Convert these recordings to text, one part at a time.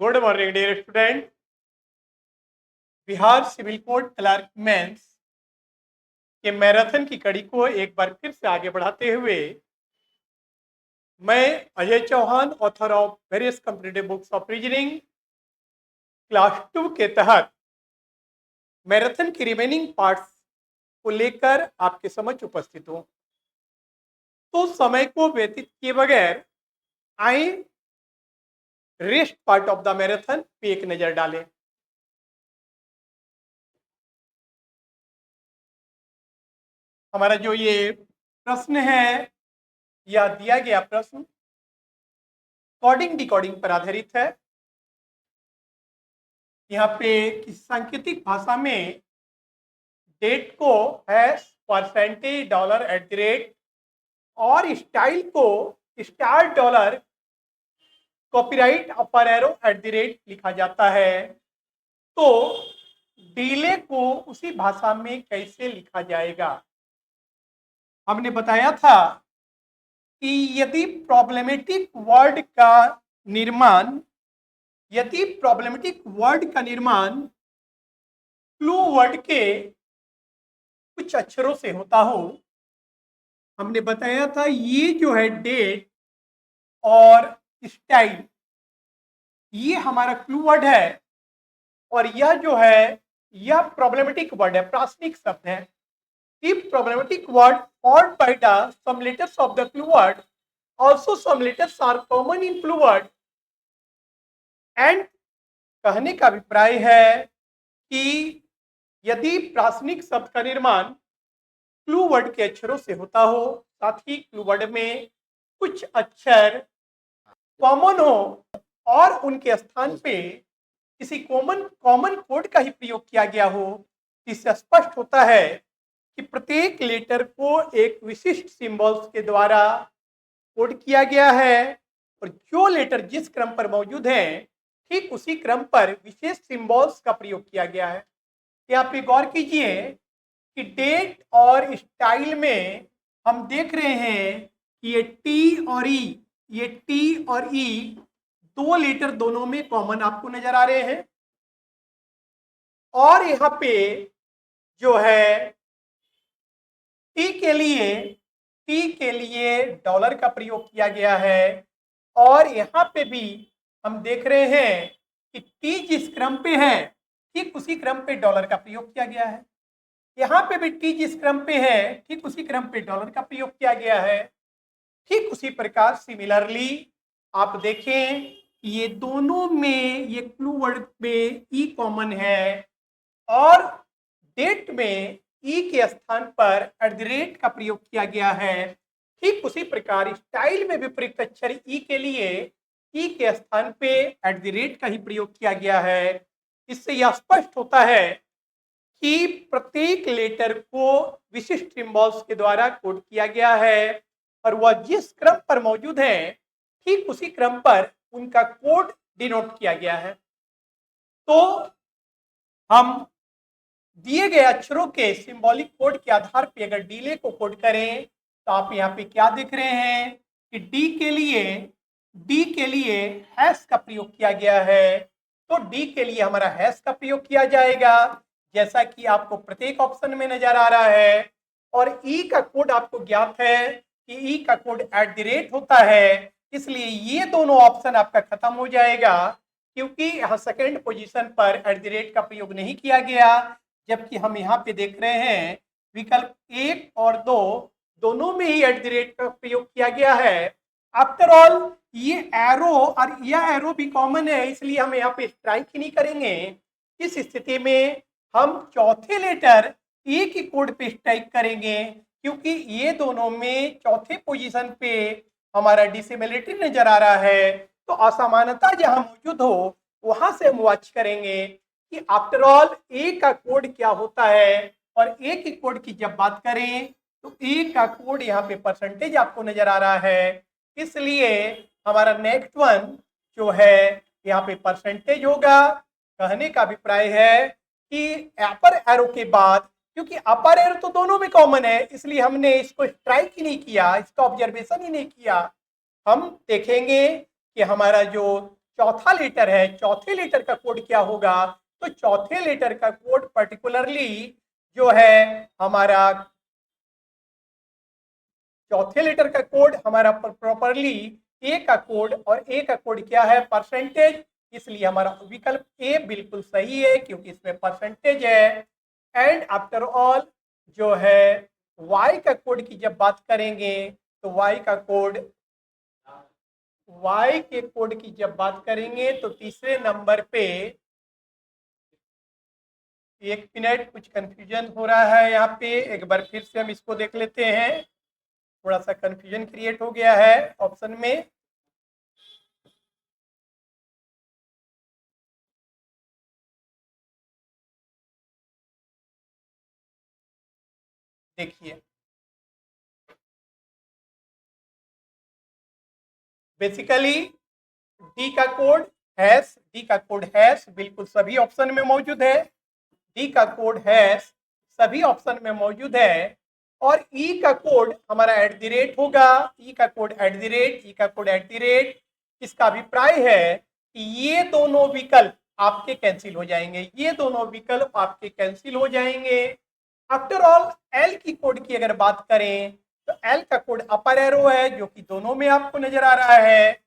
Good morning dear student. Bihar civil court clerk mains के marathon की कड़ी को एक बार फिर से आगे बढ़ाते हुए मैं Ajay Chauhan, author of various competitive books of reasoning, class 2 के तहत मैराथन की रिमेनिंग पार्ट्स को लेकर आपके समक्ष उपस्थित हूं। तो समय को व्यतीत किए बगैर आए rest part of the marathon पे एक नजर डालें। हमारा जो ये प्रश्न है, यह दिया गया प्रश्न कोडिंग डिकोडिंग पर आधारित है। यहाँ पे किसी सांकेतिक भाषा में डेट को hash percentage dollar at the rate और स्टाइल को star dollar copyright upper arrow at the rate लिखा जाता है। तो डिले को उसी भाषा में कैसे लिखा जाएगा? हमने बताया था कि यदि प्रॉब्लमेटिक वर्ड का निर्माण क्लू वर्ड के कुछ अक्षरों से होता हो, हमने बताया था ये जो है डेट और स्टाइल, ये हमारा क्लू वर्ड है और यह जो है यह प्रॉब्लमेटिक वर्ड है, प्रासंगिक शब्द है। If problematic word followed by the some letters of the clue word, also some letters are common in clue word, and कहने का अभिप्राय है कि यदि प्रासंगिक शब्द का निर्माण क्लू वर्ड के अक्षरों से होता हो, साथ ही क्लू वर्ड में कुछ अक्षर कॉमन हो और उनके स्थान पे किसी कॉमन कोड का ही प्रयोग किया गया हो, इससे स्पष्ट होता है कि प्रत्येक लेटर को एक विशिष्ट सिंबल्स के द्वारा कोड किया गया है और जो लेटर जिस क्रम पर मौजूद है ठीक उसी क्रम पर विशेष सिंबल्स का प्रयोग किया गया है। यहाँ पे गौर कीजिए कि डेट और स्टाइल में हम देख रहे हैं कि ये टी और ई दो लेटर दोनों में कॉमन आपको नजर आ रहे हैं और यहाँ पे जो है टी के लिए डॉलर का प्रयोग किया गया है और यहाँ पे भी हम देख रहे हैं कि टी जिस क्रम पे है ठीक उसी क्रम पे डॉलर का प्रयोग किया गया है। यहाँ पे भी टी जिस क्रम पे है ठीक उसी क्रम पे डॉलर का प्रयोग किया गया है। ठीक उसी प्रकार सिमिलरली आप देखें ये दोनों में ये क्लू वर्ड में ई कॉमन है और डेट में ई के स्थान पर एट द रेट का प्रयोग किया गया है। ठीक उसी प्रकार स्टाइल में विपरीत अक्षर ई के लिए ई के स्थान पे एट द रेट का ही प्रयोग किया गया है। इससे यह स्पष्ट होता है कि प्रत्येक लेटर को विशिष्ट सिंबल्स के द्वारा कोड किया गया है और वह जिस क्रम पर मौजूद है ठीक उसी क्रम पर उनका कोड डिनोट किया गया है। तो हम दिए गए अक्षरों के सिंबॉलिक कोड के आधार पर अगर डिले को कोड करें तो आप यहाँ पे क्या देख रहे हैं कि डी के लिए हैश का प्रयोग किया गया है। तो डी के लिए हमारा हैश का प्रयोग किया जाएगा जैसा कि आपको प्रत्येक ऑप्शन में नजर आ रहा है और ई का कोड आपको ज्ञात है कि ई का कोड एट द रेट होता है, इसलिए ये दोनों ऑप्शन आपका खत्म हो जाएगा क्योंकि यहाँ सेकेंड पोजीशन पर एट द रेट का प्रयोग नहीं किया गया, जबकि हम यहाँ पे देख रहे हैं विकल्प 1 और 2 दोनों में ही एट द रेट का प्रयोग किया गया है। आफ्टर ऑल ये एरो और यह एरो भी कॉमन है, इसलिए हम यहाँ पे स्ट्राइक ही नहीं करेंगे। इस स्थिति में हम चौथे लेटर ए के कोड पे स्ट्राइक करेंगे क्योंकि ये दोनों में चौथे पोजीशन पे हमारा डिसेबिलिटी नजर आ रहा है। तो असमानता जहां मौजूद हो वहां से हम वॉच करेंगे कि आफ्टर ऑल ए का कोड क्या होता है और ए के कोड की जब बात करें तो ए का कोड यहाँ पे परसेंटेज आपको नजर आ रहा है, इसलिए हमारा नेक्स्ट वन जो है यहाँ पे परसेंटेज होगा। कहने का अभिप्राय है कि अपर एरो के बाद, क्योंकि अपर एरो तो दोनों में कॉमन है इसलिए हमने इसको स्ट्राइक ही नहीं किया, इसका ऑब्जर्वेशन ही नहीं किया। हम देखेंगे कि हमारा जो चौथा लेटर है, चौथे लेटर का कोड क्या होगा? तो चौथे लेटर का कोड पर्टिकुलरली जो है हमारा, चौथे लेटर का कोड हमारा प्रॉपरली ए का कोड, और ए का कोड क्या है? परसेंटेज। इसलिए हमारा विकल्प ए बिल्कुल सही है, क्योंकि इसमें परसेंटेज है। एंड आफ्टर ऑल जो है वाई का कोड की जब बात करेंगे तो वाई का कोड, वाई के कोड की जब बात करेंगे तो तीसरे नंबर पे, एक मिनट, कुछ कंफ्यूजन हो रहा है यहाँ पे, एक बार फिर से हम इसको देख लेते हैं। थोड़ा सा कंफ्यूजन क्रिएट हो गया है ऑप्शन में। देखिए बेसिकली डी का कोड हैश, डी का कोड हैश बिल्कुल सभी ऑप्शन में मौजूद है। डी का कोड हैश सभी ऑप्शन में मौजूद है। और ई का कोड हमारा एट द रेट होगा। ई का कोड एट द रेट, ई का कोड एट द रेट। इसका अभिप्राय है कि ये दोनों विकल्प आपके कैंसिल हो जाएंगे, ये दोनों विकल्प आपके कैंसिल हो जाएंगे। आफ्टर ऑल एल की कोड की अगर बात करें तो एल का कोड अपर एरो है, जो कि दोनों में आपको नजर आ रहा है।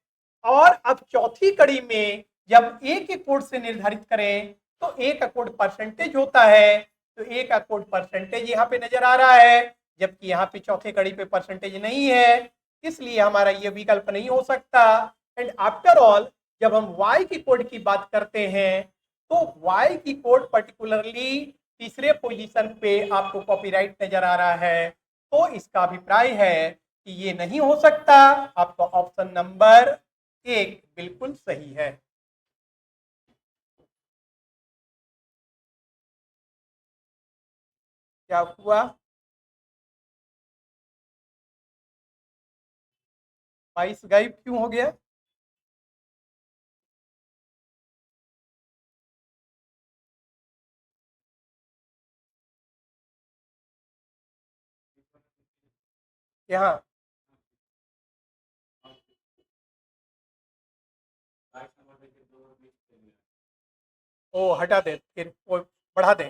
और अब चौथी कड़ी में जब ए के कोड से निर्धारित करें तो ए का कोड परसेंटेज होता है, तो ए का कोड परसेंटेज यहाँ पे नजर आ रहा है, जबकि यहाँ पे चौथे कड़ी पे परसेंटेज नहीं है, इसलिए हमारा ये विकल्प नहीं हो सकता। एंड आफ्टर ऑल जब हम वाई की कोड की बात करते हैं तो वाई की कोड पर्टिकुलरली तीसरे पोजीशन पे आपको कॉपीराइट नजर आ रहा है, तो इसका अभिप्राय है कि ये नहीं हो सकता। आपका ऑप्शन नंबर एक बिल्कुल सही है। क्या हुआ? 22 गायब क्यों हो गया? यहाँ ओ हटा दे, फिर वो बढ़ा दे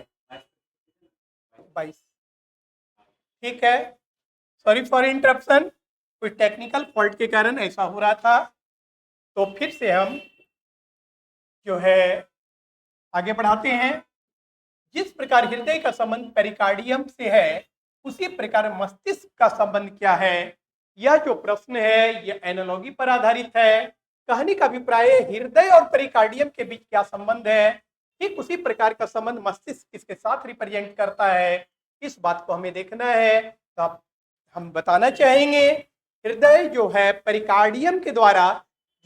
22। ठीक है, सॉरी फॉर इंटरप्शन, कुछ टेक्निकल फॉल्ट के कारण ऐसा हो रहा था। तो फिर से हम जो है आगे बढ़ाते हैं। जिस प्रकार हृदय का संबंध पेरिकार्डियम से है, उसी प्रकार मस्तिष्क का संबंध क्या है? यह जो प्रश्न है ये एनालॉजी पर आधारित है। कहने का अभिप्राय हृदय और पेरिकार्डियम के बीच क्या संबंध है, ठीक उसी प्रकार का संबंध मस्तिष्क किसके साथ रिप्रेजेंट करता है, इस बात को हमें देखना है। तो आप हम बताना चाहेंगे हृदय जो है पेरिकार्डियम के द्वारा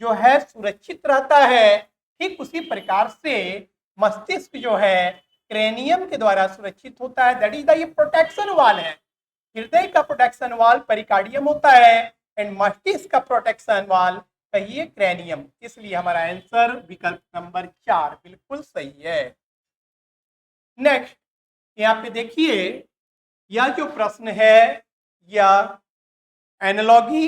जो है सुरक्षित रहता है, ठीक उसी प्रकार से मस्तिष्क जो है क्रेनियम के द्वारा सुरक्षित होता है। दैट इज द ये प्रोटेक्शन वाल है। हृदय का प्रोटेक्शन वाल पेरिकार्डियम होता है एंड मस्तिष्क का प्रोटेक्शन वाल कहिए क्रेनियम। इसलिए हमारा आंसर विकल्प नंबर 4 बिल्कुल सही है। नेक्स्ट यहाँ पे देखिए, यह जो प्रश्न है या एनालॉगी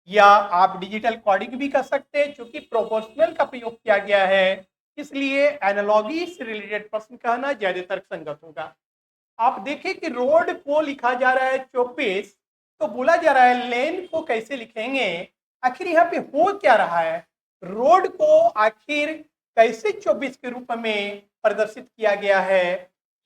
या आप डिजिटल कोडिंग भी कर सकते हैं, क्योंकि प्रोपोर्शनल का प्रयोग किया गया है, इसलिए एनालॉगी से रिलेटेड प्रश्न कहना ज्यादातर संगत होगा। आप देखें कि रोड को लिखा जा रहा है 24, तो बोला जा रहा है लेन को कैसे लिखेंगे। आखिर यहाँ पे हो क्या रहा है? रोड को आखिर कैसे 24 के रूप में प्रदर्शित किया गया है,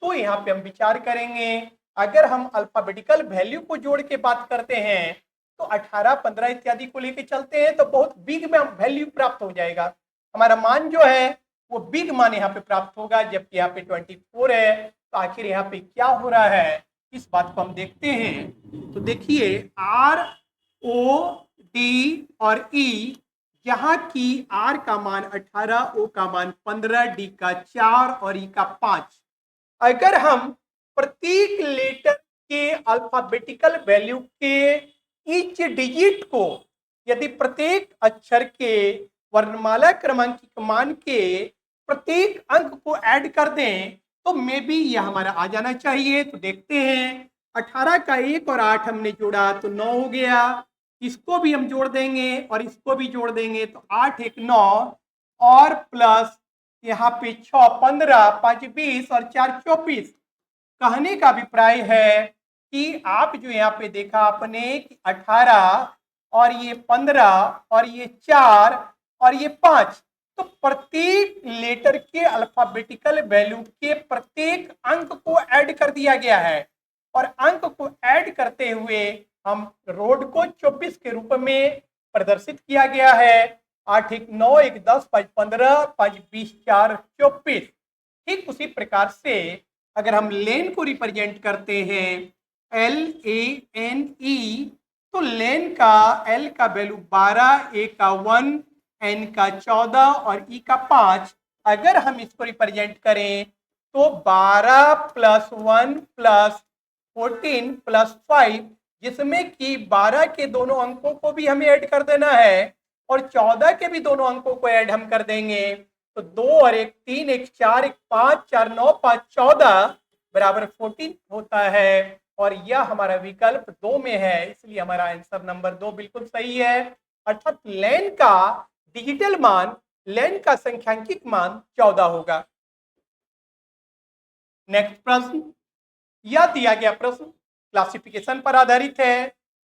तो यहाँ पे हम विचार करेंगे। अगर हम अल्फाबेटिकल वैल्यू को जोड़ के बात करते हैं तो 18, 15 इत्यादि को लेके चलते हैं तो बहुत बिग में वैल्यू प्राप्त हो जाएगा। हमारा मान जो है वो बिग मान यहाँ पे प्राप्त होगा, जबकि यहाँ पे 24 है। तो आखिर यहाँ पे क्या हो रहा है, इस बात को हम देखते हैं। तो देखिए आर ओ डी और ई, यहाँ की आर का मान 18, ओ का मान 15, डी का 4 और ई का 5। अगर हम प्रत्येक लेटर के अल्फाबेटिकल वैल्यू के ईच डिजिट को, यदि प्रत्येक अक्षर के वर्णमाला क्रमांक मान के प्रत्येक अंक को ऐड कर दें तो मे बी यह हमारा आ जाना चाहिए। तो देखते हैं, 18 का 1 और 8 हमने जोड़ा तो 9 हो गया, इसको भी हम जोड़ देंगे और इसको भी जोड़ देंगे तो 8 1 9 और प्लस यहाँ पे 6 15 5 20 और 4 24। कहने का अभिप्राय है कि आप जो यहाँ पे देखा आपने कि 18 और ये 15 और ये 4 और ये 5, तो प्रत्येक लेटर के अल्फाबेटिकल वैल्यू के प्रत्येक अंक को ऐड कर दिया गया है और अंक को ऐड करते हुए हम रोड को 24 के रूप में प्रदर्शित किया गया है। 8 1 9 1 10 5 15 5 20 4 24। ठीक उसी प्रकार से अगर हम लेन को रिप्रेजेंट करते हैं LANE, तो लेन का L का वैल्यू 12, A का 1, N का 14 और E का 5। अगर हम इसको रिप्रेजेंट करें तो 12 + 1 + 14 + 5, जिसमें कि 12 के दोनों अंकों को भी हमें ऐड कर देना है और 14 के भी दोनों अंकों को ऐड हम कर देंगे। तो 2 और 1 3 1 4 1 5 4 9 5 14 बराबर 14 होता है और यह हमारा विकल्प 2 में है, इसलिए हमारा आंसर नंबर 2 बिल्कुल सही है। अर्थात लेन का डिजिटल मान, लेन का संख्यांकित मान 14 होगा। नेक्स्ट प्रश्न, यह दिया गया प्रश्न क्लासिफिकेशन पर आधारित है।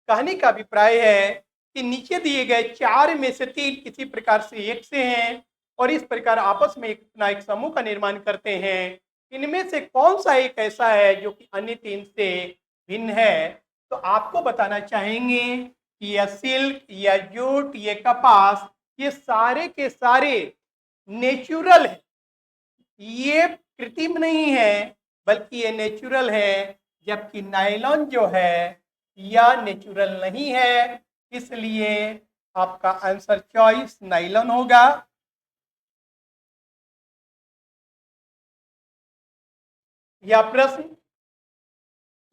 कहने का अभिप्राय है कि नीचे दिए गए 4 में से 3 किसी प्रकार से एक से हैं और इस प्रकार आपस में एक समूह का निर्माण करते हैं। इनमें से कौन सा एक ऐसा है जो कि अन्य 3 से भिन्न है? तो आपको बताना चाहेंगे कि यह सिल्क, यह जूट, ये कपास, ये सारे के सारे नेचुरल है, ये कृत्रिम नहीं है बल्कि ये नेचुरल है, जबकि नायलॉन जो है यह नेचुरल नहीं है, इसलिए आपका आंसर चॉइस नायलॉन होगा। यह प्रश्न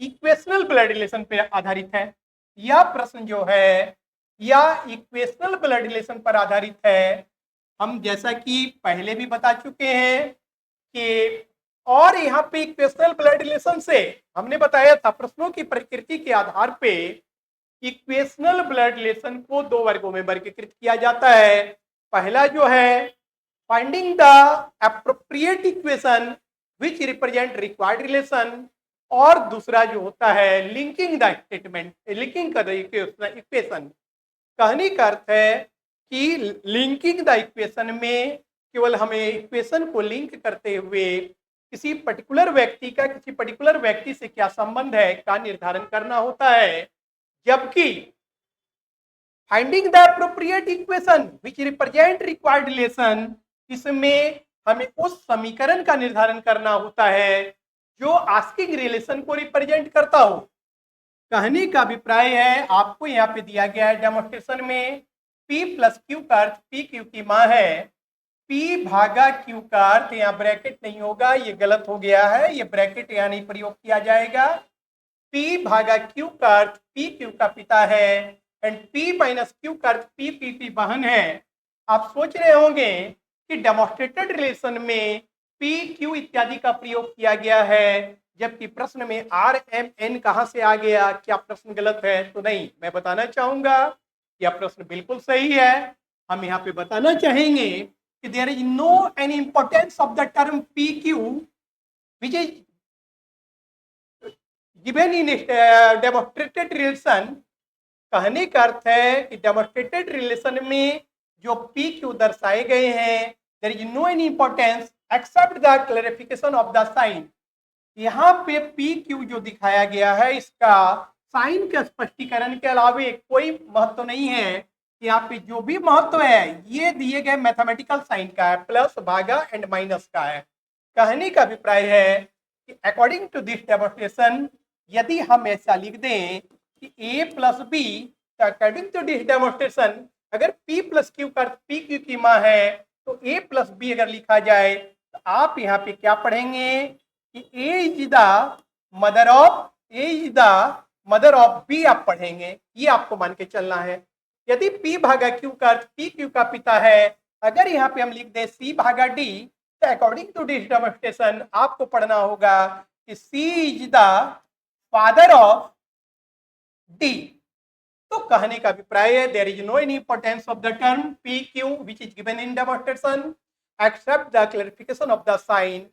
इक्वेशनल ब्लड रिलेशन पर आधारित है। यह प्रश्न जो है यह इक्वेशनल ब्लड रिलेशन पर आधारित है। हम जैसा कि पहले भी बता चुके हैं कि और यहाँ पे इक्वेशनल ब्लड रिलेशन से हमने बताया था प्रश्नों की प्रकृति के आधार पे इक्वेशनल ब्लड रिलेशन को 2 वर्गों में वर्गीकृत किया जाता है। पहला जो है finding the appropriate equation which represent required relation, और दूसरा जो होता है linking the statement, linking the equation. कहने का अर्थ है कि लिंकिंग द इक्वेशन में केवल हमें इक्वेशन को लिंक करते हुए किसी पर्टिकुलर व्यक्ति का किसी पर्टिकुलर व्यक्ति से क्या संबंध है का निर्धारण करना होता है, जबकि finding the appropriate equation which represent required relation, इसमें हमें उस समीकरण का निर्धारण करना होता है जो आस्किंग रिलेशन को रिप्रेजेंट करता हो। कहने का अभिप्राय है आपको यहाँ पे दिया गया है डेमोन्स्ट्रेशन में P + Q का अर्थ P Q की माँ है, P भागा Q का अर्थ, यहाँ ब्रैकेट नहीं होगा, ये गलत हो गया है, ये ब्रैकेट यहाँ नहीं प्रयोग किया जाएगा। P भागा Q का अर्थ P Q का पिता है एंड P - Q का अर्थ P P की बहन है। आप सोच रहे होंगे कि डेमोन्स्ट्रेटेड रिलेशन में P Q इत्यादि का प्रयोग किया गया है, जबकि प्रश्न में R M N कहां से आ गया, क्या प्रश्न गलत है? तो नहीं, मैं बताना चाहूंगा यह प्रश्न बिल्कुल सही है। हम यहाँ पे बताना चाहेंगे कि there is no any importance of the term PQ which is given in demonstrated relation. कहने का अर्थ है कि डेमोन्स्ट्रेटेड रिलेशन में जो PQ दर्शाए गए हैं there is no any importance except the clarification of the sign. यहाँ पे PQ जो दिखाया गया है इसका साइन के स्पष्टीकरण के अलावे कोई महत्व नहीं है। यहाँ पे जो भी महत्व है ये दिए गए मैथमेटिकल साइन का है, प्लस भागा एंड माइनस का है। कहने का अभिप्राय है कि अकॉर्डिंग टू दिस डेमोन्स्ट्रेशन यदि हम ऐसा लिख दें कि A + B, तो अकॉर्डिंग टू दिस डेमोन्स्ट्रेशन अगर P + Q का PQ की माँ है तो A + B अगर लिखा जाए तो आप यहाँ पे क्या पढ़ेंगे कि A is the mother of B आप पढ़ेंगे, ये आपको मान के चलना है। यदि P भागा Q का अर्थ PQ का पिता है, अगर यहाँ पे हम लिख दें C भागा D, तो अकॉर्डिंग टू दिस डेमोन्स्ट्रेशन आपको पढ़ना होगा कि C is the father of D। तो कहने का अभिप्राय है there is no any importance of the term P Q which is given in demonstration except the clarification of the sign.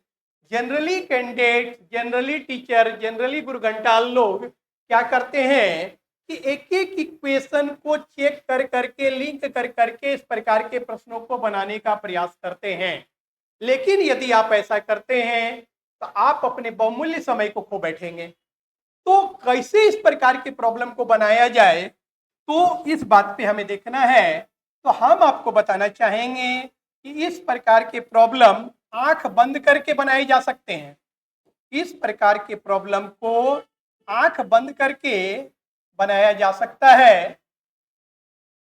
Generally candidate, generally teacher, generally गुरुघंटाल लोग क्या करते हैं कि एक एक इक्वेशन को चेक कर करके, लिंक कर करके इस प्रकार के प्रश्नों को बनाने का प्रयास करते हैं। लेकिन यदि आप ऐसा करते हैं तो आप अपने बहुमूल्य समय को खो बैठेंगे। तो कैसे इस प्रकार के प्रॉब्लम को बनाया जाए, तो इस बात पे हमें देखना है। तो हम आपको बताना चाहेंगे कि इस प्रकार के प्रॉब्लम आंख बंद करके बनाए जा सकते हैं। इस प्रकार के प्रॉब्लम को आंख बंद करके बनाया जा सकता है।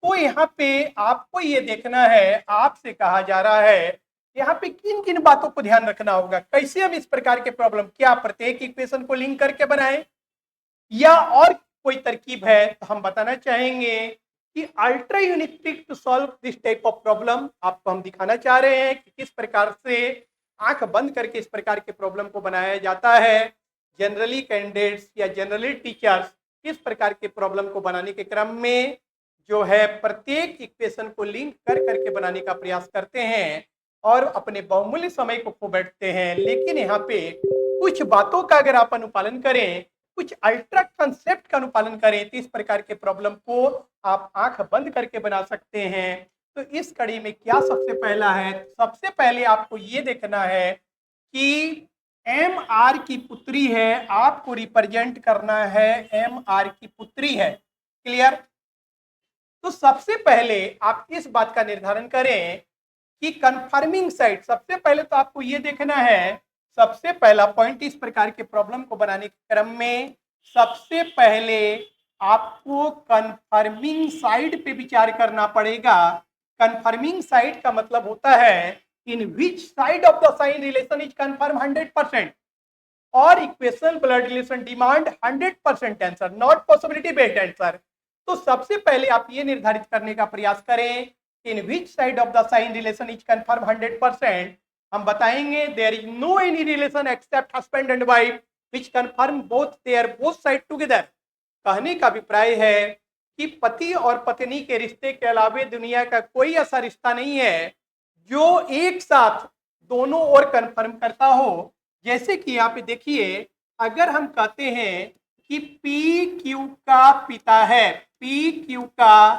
तो यहाँ पे आपको ये देखना है, आपसे कहा जा रहा है यहाँ पे किन किन बातों को ध्यान रखना होगा। कैसे हम इस प्रकार के प्रॉब्लम, क्या प्रत्येक इक्वेशन को लिंक करके बनाएं या और कोई तरकीब है, तो हम बताना चाहेंगे कि ultra unique trick to solve this type of problem. आपको हम दिखाना चाह रहे हैं कि किस प्रकार से आंख बंद करके इस प्रकार के प्रॉब्लम को बनाया जाता है। जनरली कैंडिडेट्स या जनरली टीचर्स इस प्रकार के प्रॉब्लम को बनाने के क्रम में जो है प्रत्येक इक्वेशन को लिंक कर करके बनाने का प्रयास करते हैं और अपने बहुमूल्य समय को खो बैठते हैं। लेकिन यहाँ पे कुछ बातों का अगर आप अनुपालन करें, कुछ अल्ट्रा कंसेप्ट का अनुपालन करें, तो इस प्रकार के प्रॉब्लम को आप आंख बंद करके बना सकते हैं। तो इस कड़ी में क्या सबसे पहला है, सबसे पहले आपको ये देखना है कि एम आर की पुत्री है, आपको रिप्रेजेंट करना है एम आर की पुत्री है। क्लियर? तो सबसे पहले आप इस बात का निर्धारण करें कि कन्फर्मिंग साइड, सबसे पहले तो आपको ये देखना है, सबसे पहला पॉइंट इस प्रकार के प्रॉब्लम को बनाने के क्रम में सबसे पहले आपको कन्फर्मिंग साइड पे विचार करना पड़ेगा। कन्फर्मिंग साइड का मतलब होता है in which side of the sign relation is confirm 100% और equation blood relation demand 100% answer, not possibility based answer. तो सबसे पहले आप ये निर्धारित करने का प्रयास करें in which side of the sign relation is confirm 100%। हम बताएंगे there is no any relation except husband and wife which confirm both there both side together. कहने का अभिप्राय है कि पति और पत्नी के रिश्ते के अलावे दुनिया का कोई ऐसा रिश्ता नहीं है जो एक साथ दोनों ओर कन्फर्म करता हो। जैसे कि यहाँ पे देखिए, अगर हम कहते हैं कि पी क्यू का पिता है, पी क्यू का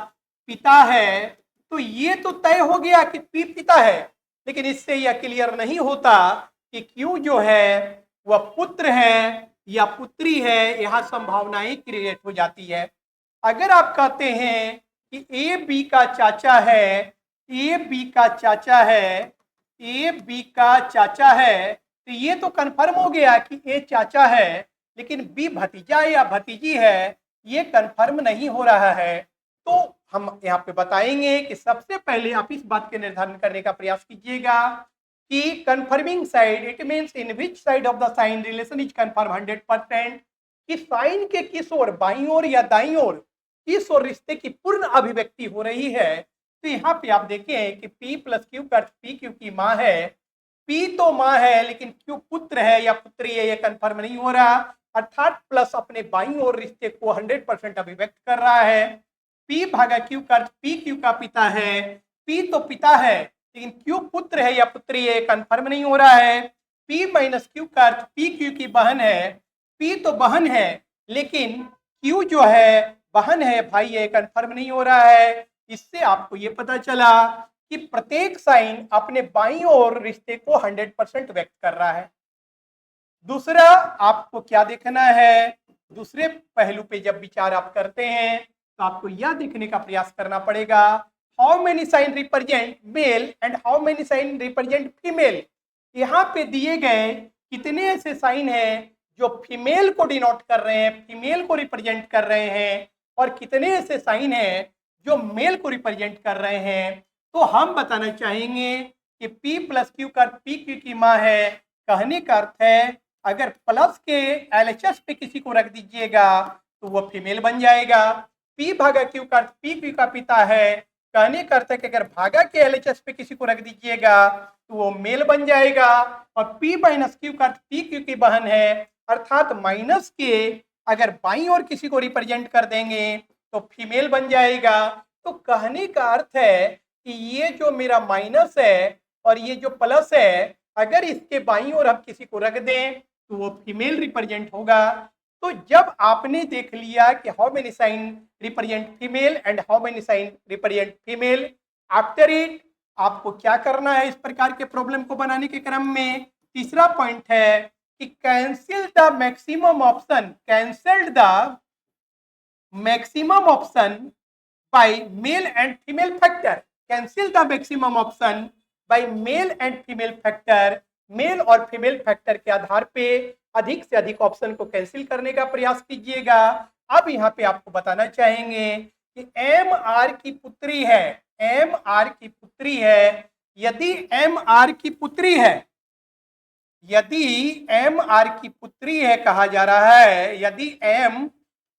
पिता है, तो ये तो तय हो गया कि पी पिता है, लेकिन इससे यह क्लियर नहीं होता कि क्यू जो है वह पुत्र है या पुत्री है। यहाँ संभावनाएं क्रिएट हो जाती है। अगर आप कहते हैं कि ए बी का चाचा है, ए बी का चाचा है, ए बी का चाचा है, तो ये तो कंफर्म हो गया कि ए चाचा है, लेकिन बी भतीजा या भतीजी है, ये कंफर्म नहीं हो रहा है। तो हम यहाँ पे बताएंगे कि सबसे पहले आप इस बात के निर्धारण करने का प्रयास कीजिएगा कि confirming side it means in which side of the sign relation is confirm 100%, कि साइन के किस ओर, बाईं ओर या दाईं ओर, किस ओर रिश्ते की पूर्ण अभिव्यक्ति हो रही है। तो यहाँ पे आप देखें कि P प्लस क्यू का पी क्यू की माँ है, P तो माँ है लेकिन क्यू पुत्र है या पुत्री है, ये कंफर्म नहीं हो रहा, अर्थात प्लस अपने बाईं ओर रिश्ते को 100% अभिव्यक्त कर रहा है। P भागा क्यू का P क्यू का पिता है, P तो पिता है लेकिन क्यू पुत्र है या पुत्री है, कंफर्म नहीं हो रहा है। P माइनस क्यू का P क्यू की बहन है, P तो बहन है लेकिन Q जो है बहन है, भाई है, कंफर्म नहीं हो रहा है। इससे आपको ये पता चला कि प्रत्येक साइन अपने बाईं ओर रिश्ते को 100% व्यक्त कर रहा है। दूसरा आपको क्या देखना है, दूसरे पहलू पे जब विचार आप करते हैं तो आपको यह देखने का प्रयास करना पड़ेगा how many sign represent male and how many sign represent female. यहाँ पे दिए गए कितने ऐसे साइन हैं जो फीमेल को डिनोट कर रहे हैं, फीमेल को रिप्रेजेंट कर रहे हैं, और कितने ऐसे साइन हैं जो मेल को रिप्रेजेंट कर रहे हैं। तो हम बताना चाहेंगे कि P प्लस क्यू का P क्यू की माँ है। कहने का अर्थ है अगर प्लस के LHS पे किसी को रख दीजिएगा तो वह फीमेल बन जाएगा। P भागा क्यू का P क्यू का पिता है। कहने का अर्थ है कि अगर भागा के LHS पे किसी को रख दीजिएगा तो वो मेल बन जाएगा। और P माइनस क्यू का P क्यू की बहन है, अर्थात माइनस के अगर बाईं ओर किसी को रिप्रेजेंट कर देंगे तो फीमेल बन जाएगा। तो कहने का अर्थ है कि ये जो मेरा माइनस है और ये जो प्लस है, अगर इसके बाईं ओर हम किसी को रख दें तो वो फीमेल रिप्रेजेंट होगा। तो जब आपने देख लिया कि how many sign represent female and how many sign represent female, after it आपको क्या करना है इस प्रकार के प्रॉब्लम को बनाने के क्रम में? तीसरा पॉइंट है कि cancel the maximum option, cancelled the maximum option by male and female factor, cancel the maximum option by male and female factor. Male और फीमेल फैक्टर के आधार पे अधिक से अधिक ऑप्शन को कैंसिल करने का प्रयास कीजिएगा। अब यहाँ पे आपको बताना चाहेंगे कि एम आर की पुत्री है, एम आर की पुत्री है, यदि एम आर की पुत्री है, यदि एम आर की पुत्री है कहा जा रहा है, यदि एम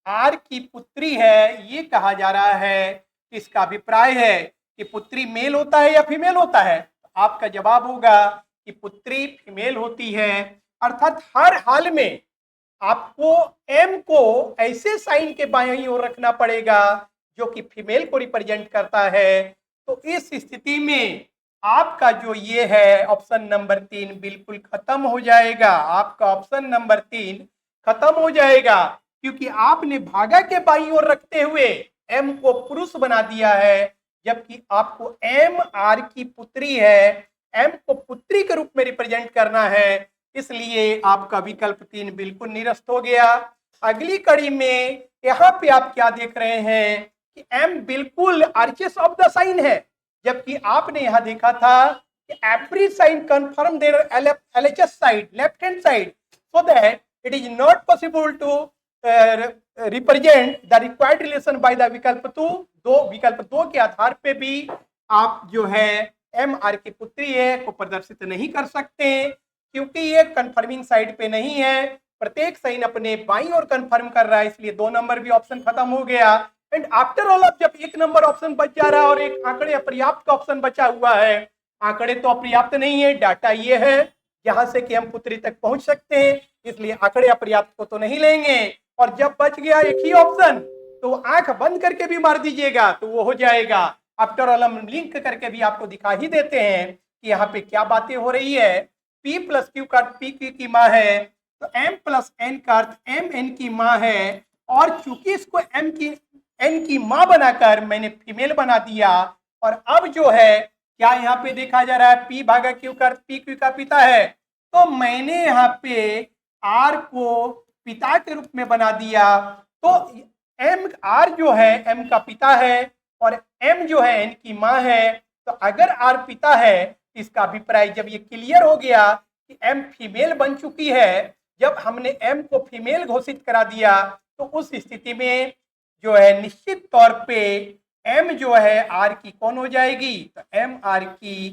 आर की पुत्री है ये कहा जा रहा है, इसका अभिप्राय है कि पुत्री मेल होता है या फीमेल होता है? आपका जवाब होगा कि पुत्री फीमेल होती है। अर्थात हर हाल में आपको एम को ऐसे साइन के बाईं ओर रखना पड़ेगा जो कि फीमेल को रिप्रेजेंट करता है। तो इस स्थिति में आपका जो ये है ऑप्शन नंबर 3 बिल्कुल खत्म हो जाएगा। आपका ऑप्शन नंबर 3 खत्म हो जाएगा, क्योंकि आपने भागा के बाईं ओर रखते हुए एम को पुरुष बना दिया है, जबकि आपको एम आर की पुत्री है, एम को पुत्री के रूप में रिप्रेजेंट करना है, इसलिए आपका विकल्प 3 बिल्कुल निरस्त हो गया। अगली कड़ी में यहाँ पे आप क्या देख रहे हैं कि एम बिल्कुल आर्चेस ऑफ द साइन है, जबकि आपने यहाँ देखा था कि every sign confirm there LHS side, left hand side, so that it is not possible to represent the required relation by the विकल्प 2। विकल्प 2 के आधार पे भी आप जो है एम आर की पुत्री है को प्रदर्शित नहीं कर सकते, क्योंकि ये कंफर्मिंग साइड पे नहीं है, प्रत्येक साइन अपने बाईं ओर कंफर्म कर रहा है, इसलिए 2 नंबर भी ऑप्शन खत्म हो गया। एंड आफ्टर ऑल अब जब 1 नंबर ऑप्शन बच जा रहा है और एक आंकड़े अपर्याप्त का ऑप्शन बचा हुआ है, आंकड़े तो अपर्याप्त नहीं है, डाटा ये है जहां से कि हम पुत्री तक पहुंच सकते हैं, इसलिए आंकड़े अपर्याप्त को तो नहीं लेंगे। और जब बच गया एक ही ऑप्शन तो आंख बंद करके भी मार दीजिएगा तो वो हो जाएगा। आफ्टर ऑल हम लिंक करके भी आपको दिखा ही देते हैं कि यहाँ पे क्या बातें हो रही है। P प्लस क्यू का अर्थ P क्यू की माँ है, तो M प्लस N का अर्थ M N की माँ है, और चूंकि इसको M की N की माँ बनाकर मैंने फीमेल बना दिया, और अब जो है क्या यहाँ पे देखा जा रहा है P भागा Q का अर्थ P क्यू का पिता है, तो मैंने यहाँ पे R को पिता के रूप में बना दिया। तो M R जो है M का पिता है और M जो है N की माँ है, तो अगर R पिता है इसका अभिप्राय जब ये क्लियर हो गया कि M फीमेल बन चुकी है, जब हमने M को फीमेल घोषित करा दिया, तो उस स्थिति में जो है निश्चित तौर पे M जो है R की कौन हो जाएगी? तो M R की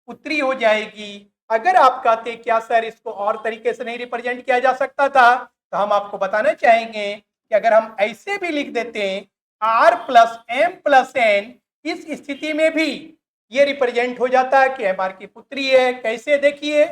पुत्री हो जाएगी। अगर आप कहते क्या सर इसको और तरीके से नहीं रिप्रेजेंट किया जा सकता था, तो हम आपको बताना चाहेंगे कि अगर हम ऐसे भी लिख देते हैं R plus M plus N, इस स्थिति में भी ये रिप्रेजेंट हो जाता है कि एम आर की पुत्री है। कैसे? देखिए,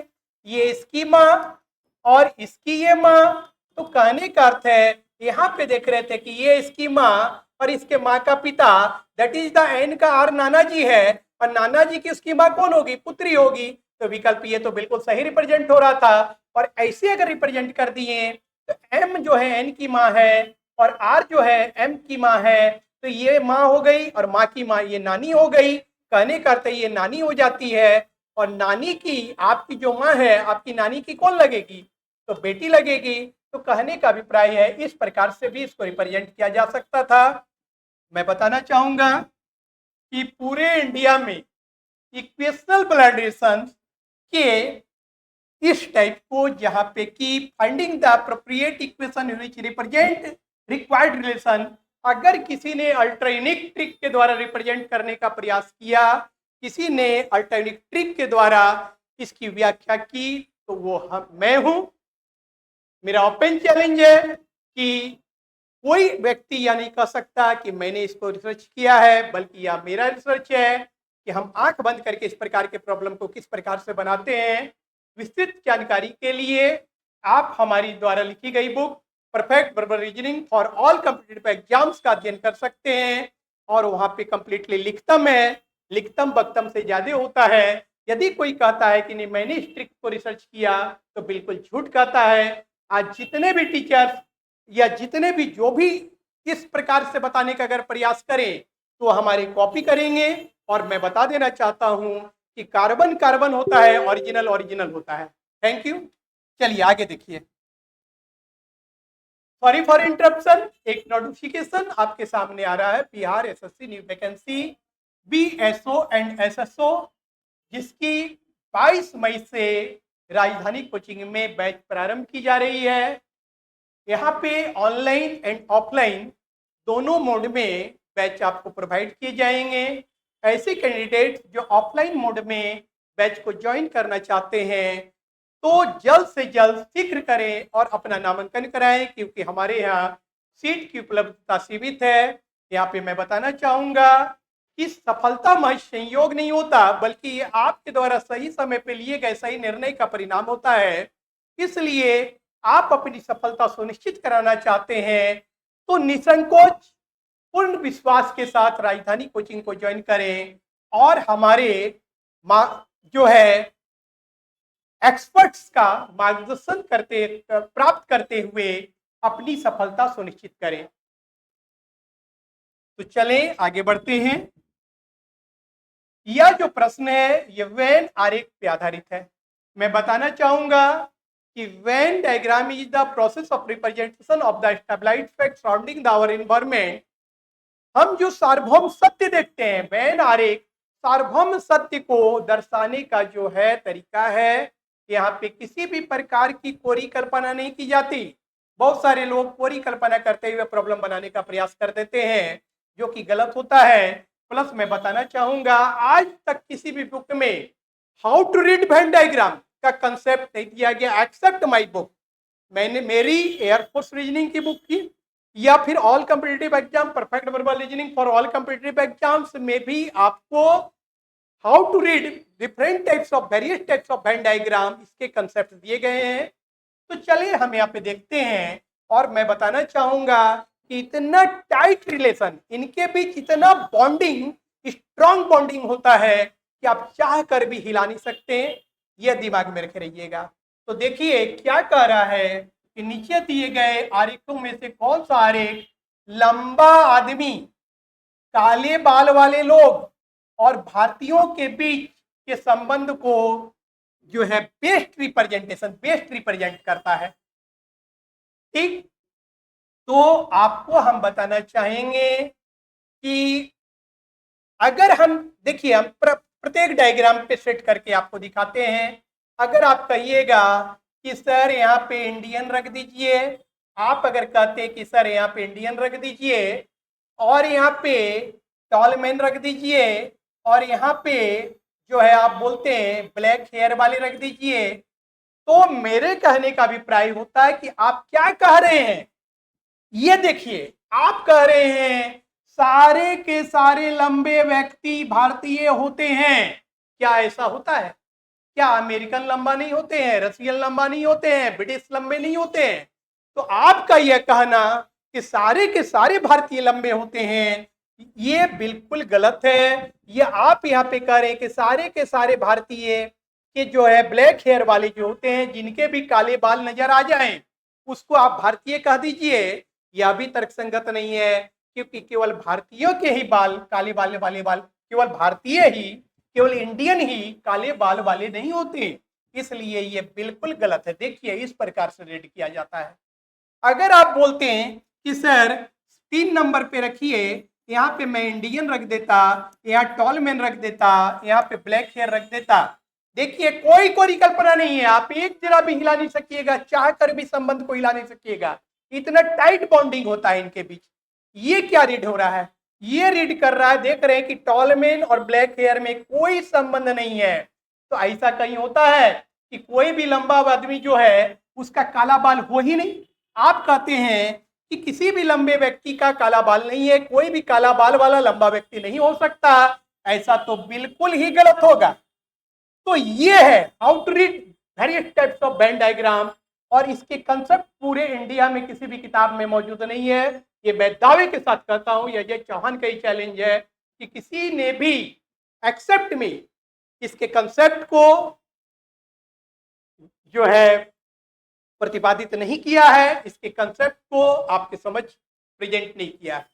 ये इसकी माँ और इसकी ये माँ, तो कहने का अर्थ है यहाँ पे देख रहे थे कि ये इसकी माँ और इसके माँ का पिता, दैट इज द एन का आर नाना जी है, और नाना जी की उसकी माँ कौन होगी? पुत्री होगी। तो विकल्प ये तो बिल्कुल सही रिप्रेजेंट हो रहा था। और ऐसे अगर रिप्रेजेंट कर दिए तो एम जो है एन की माँ है और आर जो है एम की माँ है, तो ये माँ हो गई और माँ की माँ ये नानी हो गई। कहने का अर्थ ये नानी हो जाती है, और नानी की आपकी जो माँ है आपकी नानी की कौन लगेगी? तो बेटी लगेगी। तो कहने का अभिप्राय है इस प्रकार से भी इसको रिप्रेजेंट किया जा सकता था। मैं बताना चाहूंगा कि पूरे इंडिया में इक्वेशनल ब्लड रिलेशन के इस टाइप को, जहां पे कि finding the appropriate equation which represent required relation, अगर किसी ने अल्टरनेटिव ट्रिक के द्वारा रिप्रेजेंट करने का प्रयास किया, किसी ने अल्टरनेटिव ट्रिक के द्वारा इसकी व्याख्या की, तो वो मैं हूं। मेरा ओपन चैलेंज है कि कोई व्यक्ति यह नहीं कह सकता कि मैंने इसको रिसर्च किया है, बल्कि यह मेरा रिसर्च है कि हम आंख बंद करके इस प्रकार के प्रॉब्लम को किस प्रकार से बनाते हैं। विस्तृत जानकारी के लिए आप हमारी द्वारा लिखी गई book perfect verbal reasoning for all competitive exams का अध्ययन कर सकते हैं। और वहां पे कंप्लीटली लिखतम है, लिखतम बख्तम से ज्यादा होता है। यदि कोई कहता है कि नहीं मैंने इस ट्रिक को रिसर्च किया तो बिल्कुल झूठ कहता है। आज जितने भी टीचर्स या जितने भी जो भी इस प्रकार से बताने का अगर प्रयास करें तो हमारी कॉपी करेंगे। और मैं बता देना चाहता हूं कि कार्बन कार्बन होता है, ओरिजिनल ओरिजिनल होता है। Thank you. चलिए आगे देखिए। सॉरी फॉर इंटरप्शन, एक नोटिफिकेशन आपके सामने आ रहा है। Bihar SSC new vacancy BSO and SSO, जिसकी 22 मई से राजधानी कोचिंग में बैच प्रारंभ की जा रही है। यहाँ पे ऑनलाइन एंड ऑफलाइन दोनों मोड में बैच आपको प्रोवाइड किए जाएंगे। ऐसे कैंडिडेट जो ऑफलाइन मोड में बैच को ज्वाइन करना चाहते हैं तो जल्द से जल्द शीघ्र करें और अपना नामांकन कराएं, क्योंकि हमारे यहाँ सीट की उपलब्धता सीमित है। यहाँ पे मैं बताना चाहूंगा कि सफलता महज संयोग नहीं होता, बल्कि ये आपके द्वारा सही समय पे लिए गए सही निर्णय का परिणाम होता है। इसलिए आप अपनी सफलता सुनिश्चित कराना चाहते हैं तो निसंकोच पूर्ण विश्वास के साथ राजधानी कोचिंग को ज्वाइन करें और हमारे जो है एक्सपर्ट्स का मार्गदर्शन प्राप्त करते हुए अपनी सफलता सुनिश्चित करें। तो चलें आगे बढ़ते हैं। यह जो प्रश्न है ये वेन आरेख पे आधारित है। मैं बताना चाहूंगा कि Venn diagram is the process of representation of the stabilised fact surrounding the our environment. हम जो सार्वभौम सत्य देखते हैं, वेन आरेख सार्वभौम सत्य को दर्शाने का जो है तरीका है। यहाँ पे किसी भी प्रकार की कोरी कल्पना नहीं की जाती। बहुत सारे लोग कोरी कल्पना करते हुए प्रॉब्लम बनाने का प्रयास कर देते हैं, जो कि गलत होता है। प्लस मैं बताना चाहूंगा आज तक किसी भी बुक में how to read Venn diagram का कंसेप्ट नहीं दिया गया एक्सेप्ट माई बुक। मैंने मेरी एयरफोर्स रीजनिंग की बुक की या फिर all competitive exam perfect verbal reasoning for all competitive exams में भी आपको how to read different types of various types of Venn diagram इसके कंसेप्ट दिए गए हैं। तो चलिए हम यहाँ पे देखते हैं। और मैं बताना चाहूंगा कि इतना टाइट रिलेशन इनके बीच, इतना बॉन्डिंग, स्ट्रॉन्ग बॉन्डिंग होता है कि आप चाह कर भी हिला नहीं सकते। यह दिमाग में रखे रहिएगा। तो देखिए क्या कह रहा है कि नीचे दिए गए आरेखों में से कौन सा आरेख लंबा आदमी, काले बाल वाले लोग और भारतीयों के बीच के संबंध को जो है बेस्ट रिप्रेजेंट करता है। ठीक, तो आपको हम बताना चाहेंगे कि अगर हम देखिए, हम प्रत्येक डायग्राम पे सेट करके आपको दिखाते हैं। अगर आप कहिएगा कि सर यहाँ पे इंडियन रख दीजिए, आप अगर कहते कि सर यहाँ पे इंडियन रख दीजिए और यहाँ पे टॉलमैन रख दीजिए और यहाँ पे जो है आप बोलते हैं ब्लैक हेयर वाले रख दीजिए, तो मेरे कहने का अभिप्राय होता है कि आप क्या कह रहे हैं। ये देखिए, आप कह रहे हैं सारे के सारे लंबे व्यक्ति भारतीय होते हैं। क्या ऐसा होता है? क्या अमेरिकन लंबा नहीं होते हैं, रशियन लंबा नहीं होते हैं, ब्रिटिश लंबे नहीं होते हैं? तो आपका यह कहना कि सारे के सारे भारतीय लंबे होते हैं, ये बिल्कुल गलत है। ये आप यहाँ पे कह रहे हैं कि सारे के सारे भारतीय के जो है ब्लैक हेयर वाले जो होते हैं, जिनके भी काले बाल नजर आ जाएं, उसको आप भारतीय कह दीजिए। यह भी तर्कसंगत नहीं है, क्योंकि केवल भारतीयों के ही बाल काले बाल वाले बाल, केवल भारतीय ही, केवल इंडियन ही काले बाल वाले नहीं होते। इसलिए ये बिल्कुल गलत है। देखिए इस प्रकार से रेड किया जाता है। अगर आप बोलते हैं कि सर 3 नंबर पे रखिए, यहाँ पे मैं इंडियन रख देता, यहाँ टॉलमैन रख देता, यहाँ पे ब्लैक हेयर रख देता। देखिए कोई कोई कल्पना नहीं है, आप एक जरा भी हिला नहीं सकिएगा, चाह कर भी संबंध को हिला नहीं सकिएगा। इतना टाइट बॉन्डिंग होता है इनके बीच। ये क्या रीड हो रहा है? ये रीड कर रहा है, देख रहे हैं कि टॉलमैन और ब्लैक हेयर में कोई संबंध नहीं है। तो ऐसा कहीं होता है कि कोई भी लंबा आदमी जो है उसका काला बाल हो ही नहीं? आप कहते हैं कि किसी भी लंबे व्यक्ति का काला बाल नहीं है, कोई भी काला बाल वाला लंबा व्यक्ति नहीं हो सकता। ऐसा तो बिल्कुल ही गलत होगा। तो ये है how to read various types of Venn diagram और इसके कंसेप्ट पूरे इंडिया में किसी भी किताब में मौजूद नहीं है। ये मैं दावे के साथ कहता हूं, ये अजय चौहान का ही चैलेंज है कि किसी ने भी एक्सेप्ट में इसके कंसेप्ट को जो है प्रतिपादित नहीं किया है, इसके कंसेप्ट को आपके समझ प्रेजेंट नहीं किया है।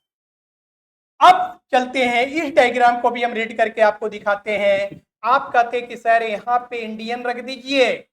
अब चलते हैं, इस डायग्राम को भी हम रीड करके आपको दिखाते हैं। आप कहते हैं कि सर यहाँ पे इंडियन रख दीजिए,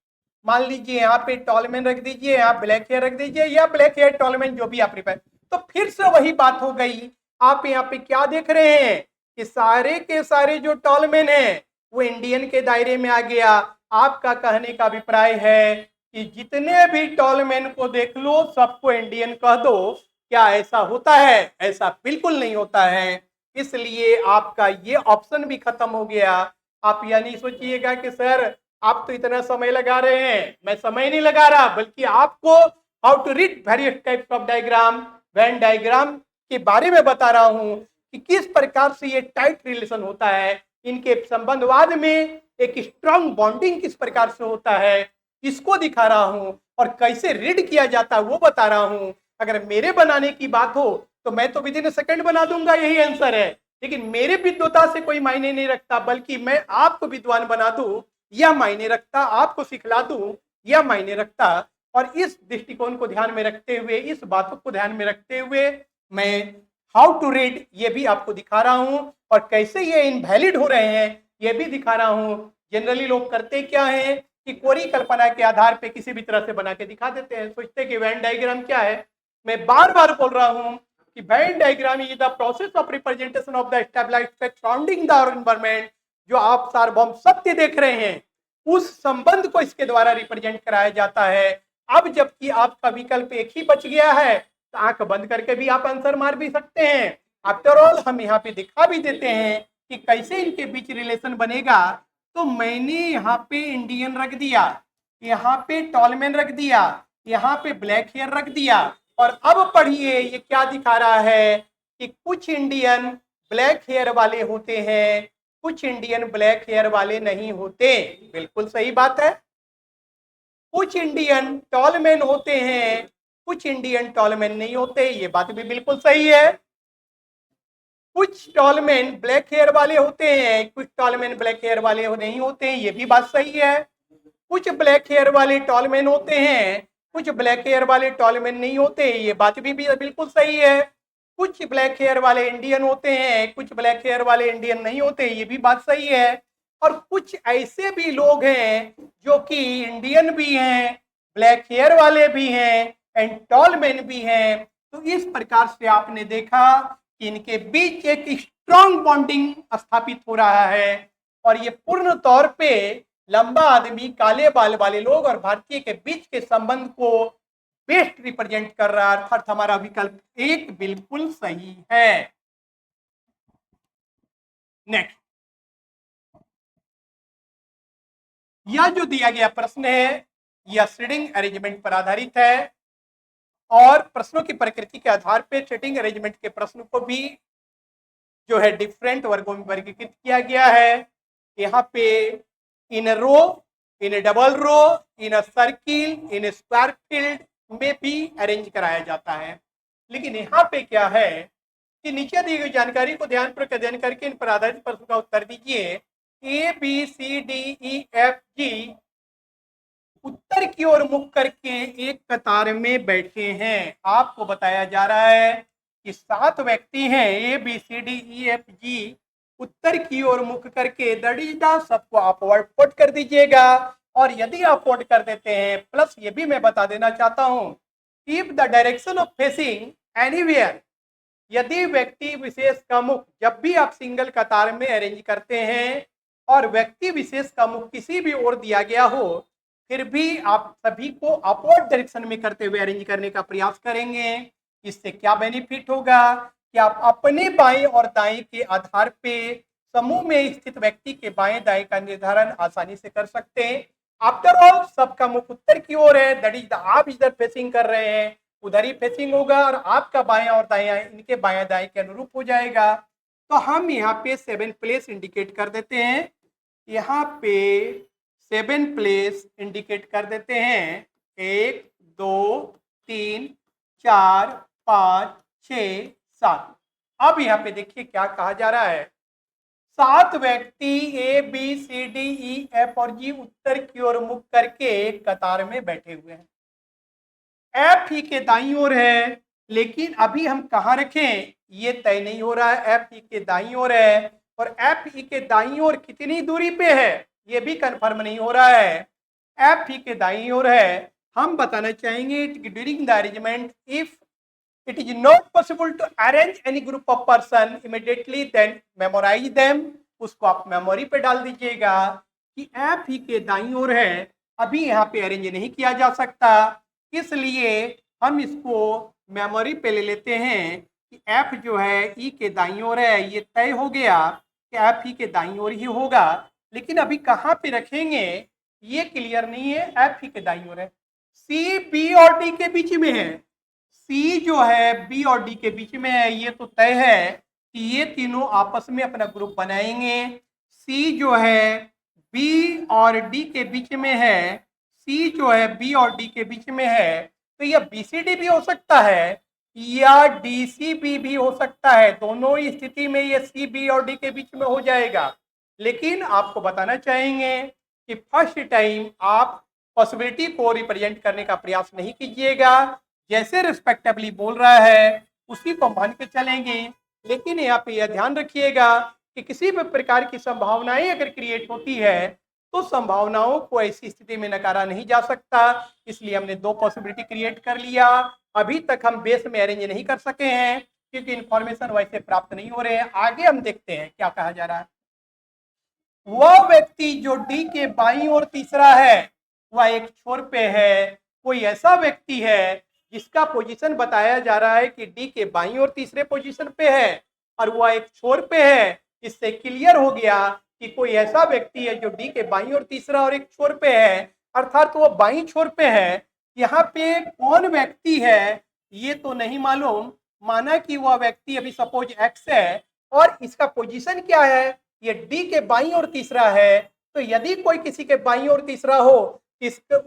मान लीजिए यहाँ पे टॉलमैन रख दीजिए, यहाँ ब्लैक हेयर रख दीजिए, या ब्लैक हेयर टॉलमैन जो भी आप प्रिफर, तो फिर से वही बात हो गई। आप यहाँ पे क्या देख रहे हैं कि सारे के सारे जो टॉलमैन है वो इंडियन के दायरे में आ गया। आपका कहने का अभिप्राय है कि जितने भी टॉलमैन को देख लो सबको इंडियन कह दो। क्या ऐसा होता है? ऐसा बिल्कुल नहीं होता है। इसलिए आपका ये ऑप्शन भी खत्म हो गया। आप यह नहीं सोचिएगा कि सर आप तो इतना समय लगा रहे हैं, मैं समय नहीं लगा रहा, बल्कि आपको how to read various types of diagram, Venn diagram के बारे में बता रहा हूं कि किस प्रकार से ये टाइट रिलेशन होता है, इनके संबंधवाद में एक स्ट्रॉन्ग बॉन्डिंग किस प्रकार से होता है, इसको दिखा रहा हूं, और कैसे रीड किया जाता है वो बता रहा हूं। अगर मेरे बनाने की बात हो तो मैं तो विदिन सेकंड बना दूंगा, यही आंसर है। लेकिन मेरे विद्वता से कोई मायने नहीं रखता, बल्कि मैं आपको विद्वान बना दूं यह मायने रखता, आपको सिखला दूं यह मायने रखता। और इस दृष्टिकोण को ध्यान में रखते हुए, इस बातों को ध्यान में रखते हुए मैं हाउ टू रीड ये भी आपको दिखा रहा हूं, और कैसे ये इनवैलिड हो रहे हैं ये भी दिखा रहा हूं। जनरली लोग करते क्या है कि कोरी कल्पना के आधार पे किसी भी तरह से बना के दिखा देते हैं, सोचते हैं कि वेन डायग्राम क्या है। मैं बार बार बोल रहा हूं कि Venn diagram is the process of representation of the stabilised fact surrounding the environment. जो आप सार्वभौम सत्य देख रहे हैं उस संबंध को इसके द्वारा रिप्रेजेंट कराया जाता है। अब जबकि आपका विकल्प एक ही बच गया है तो आंख बंद करके भी आप आंसर मार भी सकते हैं। आफ्टर ऑल हम यहाँ पे दिखा भी देते हैं कि कैसे इनके बीच रिलेशन बनेगा। तो मैंने यहाँ पे इंडियन रख दिया, यहाँ पे टॉलमैन रख दिया, यहाँ पे ब्लैक हेयर रख दिया, और अब पढ़िए ये क्या दिखा रहा है कि कुछ इंडियन ब्लैक हेयर वाले होते हैं, कुछ इंडियन ब्लैक हेयर वाले नहीं होते। बिल्कुल सही बात है। कुछ इंडियन टॉलमैन होते हैं, कुछ इंडियन टॉलमैन नहीं होते, ये बात भी बिल्कुल सही है। कुछ टॉलमैन ब्लैक हेयर वाले होते हैं, कुछ टॉलमैन ब्लैक हेयर वाले नहीं होते, ये भी बात सही है। कुछ ब्लैक हेयर वाले टॉलमैन होते हैं, कुछ ब्लैक हेयर वाले टॉलमैन नहीं होते, ये बात भी बिल्कुल सही है। कुछ ब्लैक हेयर वाले इंडियन होते हैं, कुछ ब्लैक हेयर वाले इंडियन नहीं होते, ये भी बात सही है। और कुछ ऐसे भी लोग हैं जो कि इंडियन भी हैं, ब्लैक हेयर वाले भी हैं एंड टॉलमैन भी हैं। तो इस प्रकार से आपने देखा कि इनके बीच एक स्ट्रॉन्ग बॉन्डिंग स्थापित हो रहा है, और ये पूर्ण तौर पे लंबा आदमी, काले बाल वाले लोग और भारतीय के बीच के संबंध को बेस्ट रिप्रेजेंट कर रहा है। अर्थात हमारा विकल्प एक बिल्कुल सही है। नेक्स्ट, यह जो दिया गया प्रश्न है यह सीटिंग अरेंजमेंट पर आधारित है, और प्रश्नों की प्रकृति के आधार पर सीटिंग अरेंजमेंट के प्रश्न को भी जो है डिफरेंट वर्गों में वर्गीकृत किया गया है। यहाँ पे in row, in double row, in circle, in square field में भी अरेंज कराया जाता है। लेकिन यहाँ पे क्या है कि नीचे दी गई जानकारी को ध्यान पूर्वक अध्ययन करके इन पर आधारित प्रश्न का उत्तर दीजिए। A B C D E F G उत्तर की ओर मुख करके एक कतार में बैठे हैं। आपको बताया जा रहा है कि 7 व्यक्ति हैं, A B C D E F G उत्तर की ओर मुख करके दड़ीदा सबको अपवर्ड पुट कर दीजिएगा। और यदि आप पुट कर देते हैं, प्लस ये भी मैं बता देना चाहता हूं, if the direction of facing anywhere, यदि व्यक्ति विशेष का मुख, जब भी आप सिंगल कतार में अरेंज करते हैं और व्यक्ति विशेष का मुख किसी भी ओर दिया गया हो, फिर भी आप सभी को अपवर्ड डायरेक्शन में करते हुए अरेंज करने का प्रयास करेंगे। इससे क्या बेनिफिट होगा कि आप अपने बाएं और दाएं के आधार पे समूह में स्थित व्यक्ति के बाएं दाएं का निर्धारण आसानी से कर सकते हैं। आफ्टर ऑल सबका मुख उत्तर की ओर है, दैट इज आप इधर फेसिंग कर रहे हैं, उधर ही फेसिंग होगा, और आपका बाएं और दाएं इनके बाएं दाएं के अनुरूप हो जाएगा। तो हम यहाँ पे 7 प्लेस इंडिकेट कर देते हैं, यहाँ पे 7 प्लेस इंडिकेट कर देते हैं, 1 2 3 4 5 6 7। अब यहाँ पे देखिए क्या कहा जा रहा है, 7 व्यक्ति A B C D E F और जी उत्तर की ओर मुख करके एक कतार में बैठे हुए हैं। एफ ही के दाईं ओर है, लेकिन अभी हम कहाँ रखें ये तय नहीं हो रहा है। एफ ही के दाईं ओर है और एफ ही के दाईं ओर कितनी दूरी पे है ये भी कंफर्म नहीं हो रहा है। एफ ही के दाईं ओर है, हम बताना चाहेंगे during the arrangement if it is not possible to arrange any group of person immediately then memorize them। उसको आप मेमोरी पे डाल दीजिएगा कि एफ ही के दाईं ओर है, अभी यहाँ पे अरेंज नहीं किया जा सकता, इसलिए हम इसको मेमोरी पे ले लेते हैं कि एफ जो है ई के दाईं ओर है। ये तय हो गया कि एफ ही के दाईं ओर ही होगा, लेकिन अभी कहाँ पे रखेंगे ये क्लियर नहीं है। एफ ही के दाईं ओर है, सी बी और डी के बीच में है। सी जो है बी और डी के बीच में है, ये तो तय है कि ये तीनों आपस में अपना ग्रुप बनाएंगे। सी जो है बी और डी के बीच में है, सी जो है बी और डी के बीच में है, तो यह बीसीडी भी हो सकता है या डीसीबी भी हो सकता है। दोनों ही स्थिति में ये सी बी और डी के बीच में हो जाएगा। लेकिन आपको बताना चाहेंगे कि फर्स्ट टाइम आप पॉसिबिलिटी को रिप्रेजेंट करने का प्रयास नहीं कीजिएगा, जैसे रिस्पेक्टिवली बोल रहा है उसी को मान के चलेंगे। लेकिन यहाँ पे यह ध्यान रखिएगा कि किसी भी प्रकार की संभावनाएं अगर क्रिएट होती है तो संभावनाओं को ऐसी स्थिति में नकारा नहीं जा सकता, इसलिए हमने 2 पॉसिबिलिटी क्रिएट कर लिया। अभी तक हम बेस में अरेंज नहीं कर सके हैं क्योंकि इंफॉर्मेशन वैसे प्राप्त नहीं हो रहे हैं। आगे हम देखते हैं क्या कहा जा रहा है। वह व्यक्ति जो डी के बाईं ओर तीसरा है वह एक छोर पे है। कोई ऐसा व्यक्ति है जिसका पोजीशन बताया जा रहा है कि डी के बाईं ओर तीसरे पोजीशन पे है और वह एक छोर पे है। इससे क्लियर हो गया कि कोई ऐसा व्यक्ति है जो डी के बाईं ओर तीसरा और एक छोर पे है, अर्थात वो बाईं छोर पे है। यहाँ पे कौन व्यक्ति है ये तो नहीं मालूम, माना कि वह व्यक्ति अभी सपोज एक्स है और इसका पोजीशन क्या है, ये डी के बाईं ओर तीसरा है। तो यदि कोई किसी के बाईं ओर तीसरा हो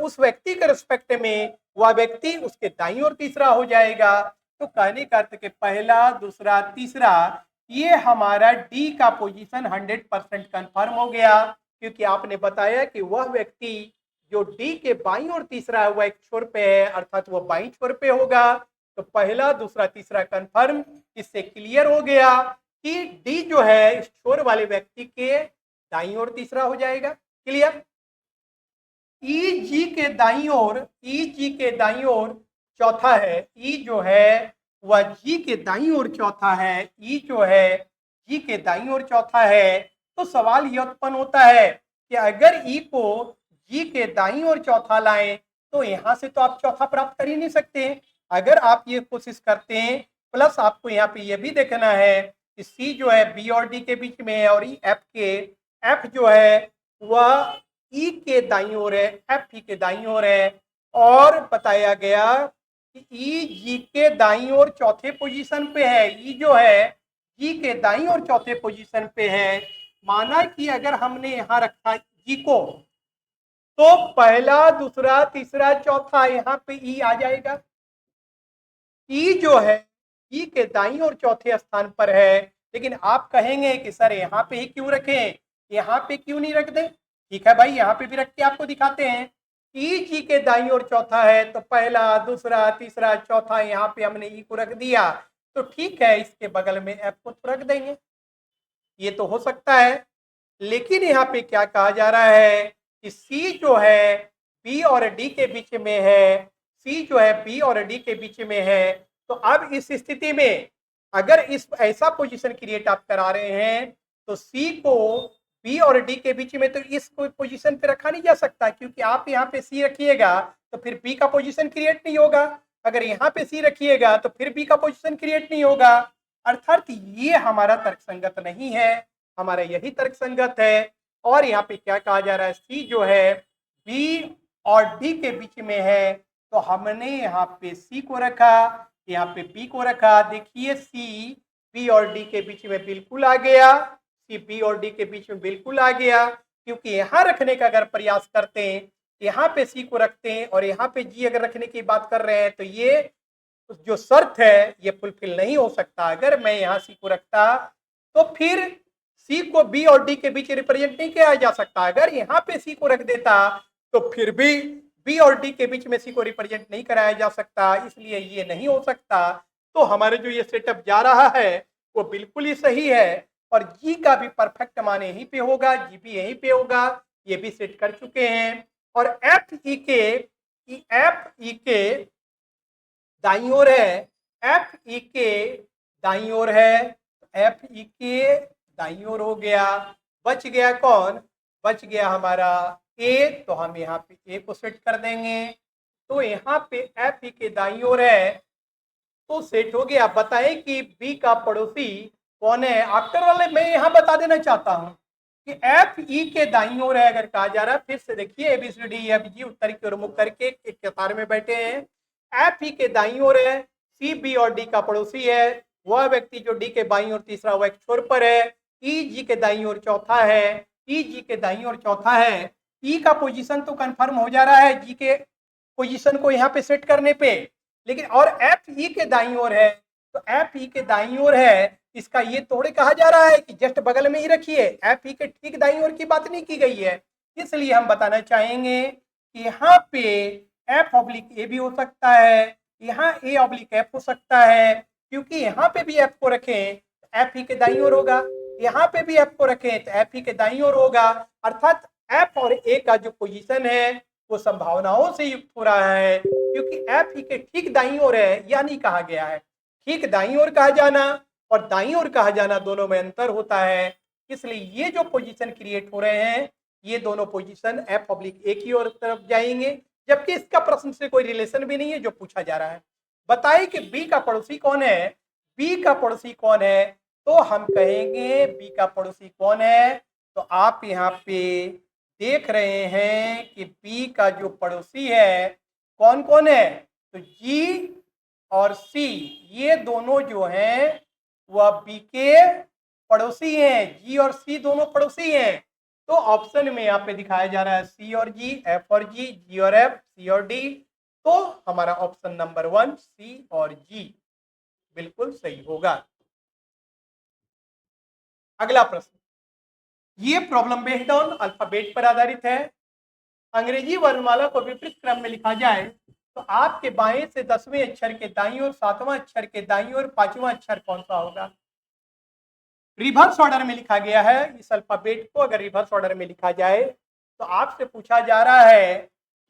उस व्यक्ति के रिस्पेक्ट में वह व्यक्ति उसके दाईं ओर तीसरा हो जाएगा। तो कहने का अर्थ के पहला दूसरा तीसरा ये हमारा डी का पोजीशन 100% कंफर्म हो गया, क्योंकि आपने बताया कि वह व्यक्ति जो डी के बाईं ओर तीसरा है वह एक छोर पे है, अर्थात वह बाईं छोर पे होगा। तो पहला दूसरा तीसरा कंफर्म, इससे क्लियर हो गया कि डी जो है इस छोर वाले व्यक्ति के दाईं ओर तीसरा हो जाएगा। क्लियर। ई जी के दाईं ओर, ई जी के दाईं ओर चौथा है। ई जो है वह जी के दाईं ओर चौथा है, ई जो है जी के दाईं ओर चौथा है। तो सवाल यह उत्पन्न होता है कि अगर ई को जी के दाईं ओर चौथा लाएं तो यहां से तो आप चौथा प्राप्त कर ही नहीं सकते। अगर आप ये कोशिश करते हैं, प्लस आपको यहाँ पे ये भी देखना है कि सी जो है बी और डी के बीच में है और ई एफ जो है वह ई के दाईं ओर है, एफ ई के दाईं ओर है। और बताया गया कि ई जी के दाईं ओर चौथे पोजीशन पे है। ई जो है जी के दाईं ओर चौथे पोजीशन पे है। माना कि अगर हमने यहाँ रखा जी को, तो पहला दूसरा तीसरा चौथा यहाँ पे ई आ जाएगा। ई जो है ई के दाईं ओर चौथे स्थान पर है, लेकिन आप कहेंगे कि सर यहाँ पे ही क्यों रखें, यहाँ पे क्यों नहीं रख दें। ठीक है भाई, यहाँ पे भी रख के आपको दिखाते हैं। ई जी के दाईं ओर चौथा है तो पहला दूसरा तीसरा चौथा यहाँ पे हमने ई को रख दिया, तो ठीक है इसके बगल में एफ को तो रख देंगे, ये तो हो सकता है। लेकिन यहाँ पे क्या कहा जा रहा है कि सी जो है बी और डी के बीच में है, सी जो है बी और डी के बीच में है। तो अब इस स्थिति में अगर इस ऐसा पोजीशन क्रिएट आप करा रहे हैं तो सी को बी और डी के बीच में तो इस पोजीशन पे रखा नहीं जा सकता, क्योंकि आप यहाँ पे सी रखिएगा तो फिर बी का पोजीशन क्रिएट नहीं होगा। अगर यहाँ पे सी रखिएगा तो फिर बी का पोजीशन क्रिएट नहीं होगा। अर्थात ये हमारा तर्कसंगत नहीं है, हमारा यही तर्कसंगत है। और यहाँ पे क्या कहा जा रहा है, सी जो है बी और डी के बीच में है, तो हमने यहाँ पे सी को रखा, यहाँ पे बी को रखा। देखिए सी बी और डी के बीच में बिल्कुल आ गया, सी बी और डी के बीच में बिल्कुल आ गया, क्योंकि यहाँ रखने का अगर प्रयास करते हैं यहाँ पे सी को रखते हैं और यहाँ पे जी अगर रखने की बात कर रहे हैं तो ये जो शर्त है ये फुलफिल नहीं हो सकता। अगर मैं यहाँ सी को रखता तो फिर सी को बी और डी के बीच रिप्रेजेंट नहीं किया जा सकता। अगर यहाँ पे सी को रख देता तो फिर भी बी और डी के बीच में सी को रिप्रेजेंट नहीं कराया जा सकता, इसलिए ये नहीं हो सकता। तो हमारे जो ये सेटअप जा रहा है वो बिल्कुल ही सही है और जी का भी परफेक्ट मान यहीं पे होगा, जी भी यहीं पे होगा, ये भी सेट कर चुके हैं। और एफ ई के दाईं ओर है, एफ ई के दाईं ओर है, एफ ई के दाईं ओर हो गया। बच गया कौन? बच गया हमारा ए, तो हम यहाँ पे ए को सेट कर देंगे। तो यहाँ पे एफ ई के दाईं ओर है तो सेट हो गया। बताएं कि बी का पड़ोसी कौन है? आफ्टर वाले मैं यहाँ बता देना चाहता हूँ कि एफ ई के दाईं ओर है अगर कहा जा रहा है, फिर से देखिए एबीसीडी एफ जी उत्तर की ओर मुख करके एक कतार में बैठे हैं। एफ ई के दाईं ओर है, सी बी और डी का पड़ोसी है, वह व्यक्ति जो डी के बाईं ओर तीसरा वह एक छोर पर है। ई जी के दाईं ओर चौथा है, ई जी के दाईं ओर चौथा है। ई का पोजीशन तो कंफर्म हो जा रहा है जी के पोजीशन को यहाँ पे सेट करने पे, लेकिन और एफ ई के दाईं ओर है, तो एफ ई के दाईं ओर है, इसका ये थोड़े कहा जा रहा है कि जस्ट बगल में ही रखिए, एफ ई के ठीक दाईं ओर की बात नहीं की गई है। इसलिए हम बताना चाहेंगे कि यहाँ पे एफ ऑब्लिक ए भी हो सकता है, यहाँ ए ऑब्लिक एफ हो सकता है, क्योंकि यहाँ पे भी एफ को रखें तो एफ ई के दाईं ओर होगा, यहाँ पे भी एफ को रखें तो एफ ई के दाईं ओर होगा। अर्थात एफ और ए का जो पोजीशन है वो संभावनाओं से युक्त हो रहा है, क्योंकि एफ ई के ठीक दाईं ओर है, यानी कहा गया है। ठीक दाईं ओर कहा जाना और दाईं ओर कहा जाना दोनों में अंतर होता है, इसलिए ये जो पोजीशन क्रिएट हो रहे हैं ये दोनों पोजीशन एफ ऑब्लिक ए की ओर तरफ जाएंगे, जबकि इसका प्रश्न से कोई रिलेशन भी नहीं है जो पूछा जा रहा है। बताइए कि बी का पड़ोसी कौन है? बी का पड़ोसी कौन है? तो हम कहेंगे बी का पड़ोसी कौन है, तो आप यहाँ पे देख रहे हैं कि बी का जो पड़ोसी है कौन कौन है, तो जी और सी ये दोनों जो हैं वह बी के पड़ोसी हैं, जी और सी दोनों पड़ोसी हैं। तो ऑप्शन में यहाँ पे दिखाया जा रहा है सी और जी, एफ और जी, जी और एफ, सी और डी। तो हमारा ऑप्शन नंबर 1 सी और जी बिल्कुल सही होगा। अगला प्रश्न, ये प्रॉब्लम बेस्ड ऑन अल्फाबेट पर आधारित है। अंग्रेजी वर्णमाला को विपरीत क्रम में लिखा जाए तो आपके बाएं से 10वें अक्षर के दाईं ओर, 7वां अक्षर के दाईं ओर, 5वां अक्षर कौन सा होगा? रिवर्स ऑर्डर में लिखा गया है। इस अल्फाबेट को अगर रिवर्स ऑर्डर में लिखा जाए तो आपसे पूछा जा रहा है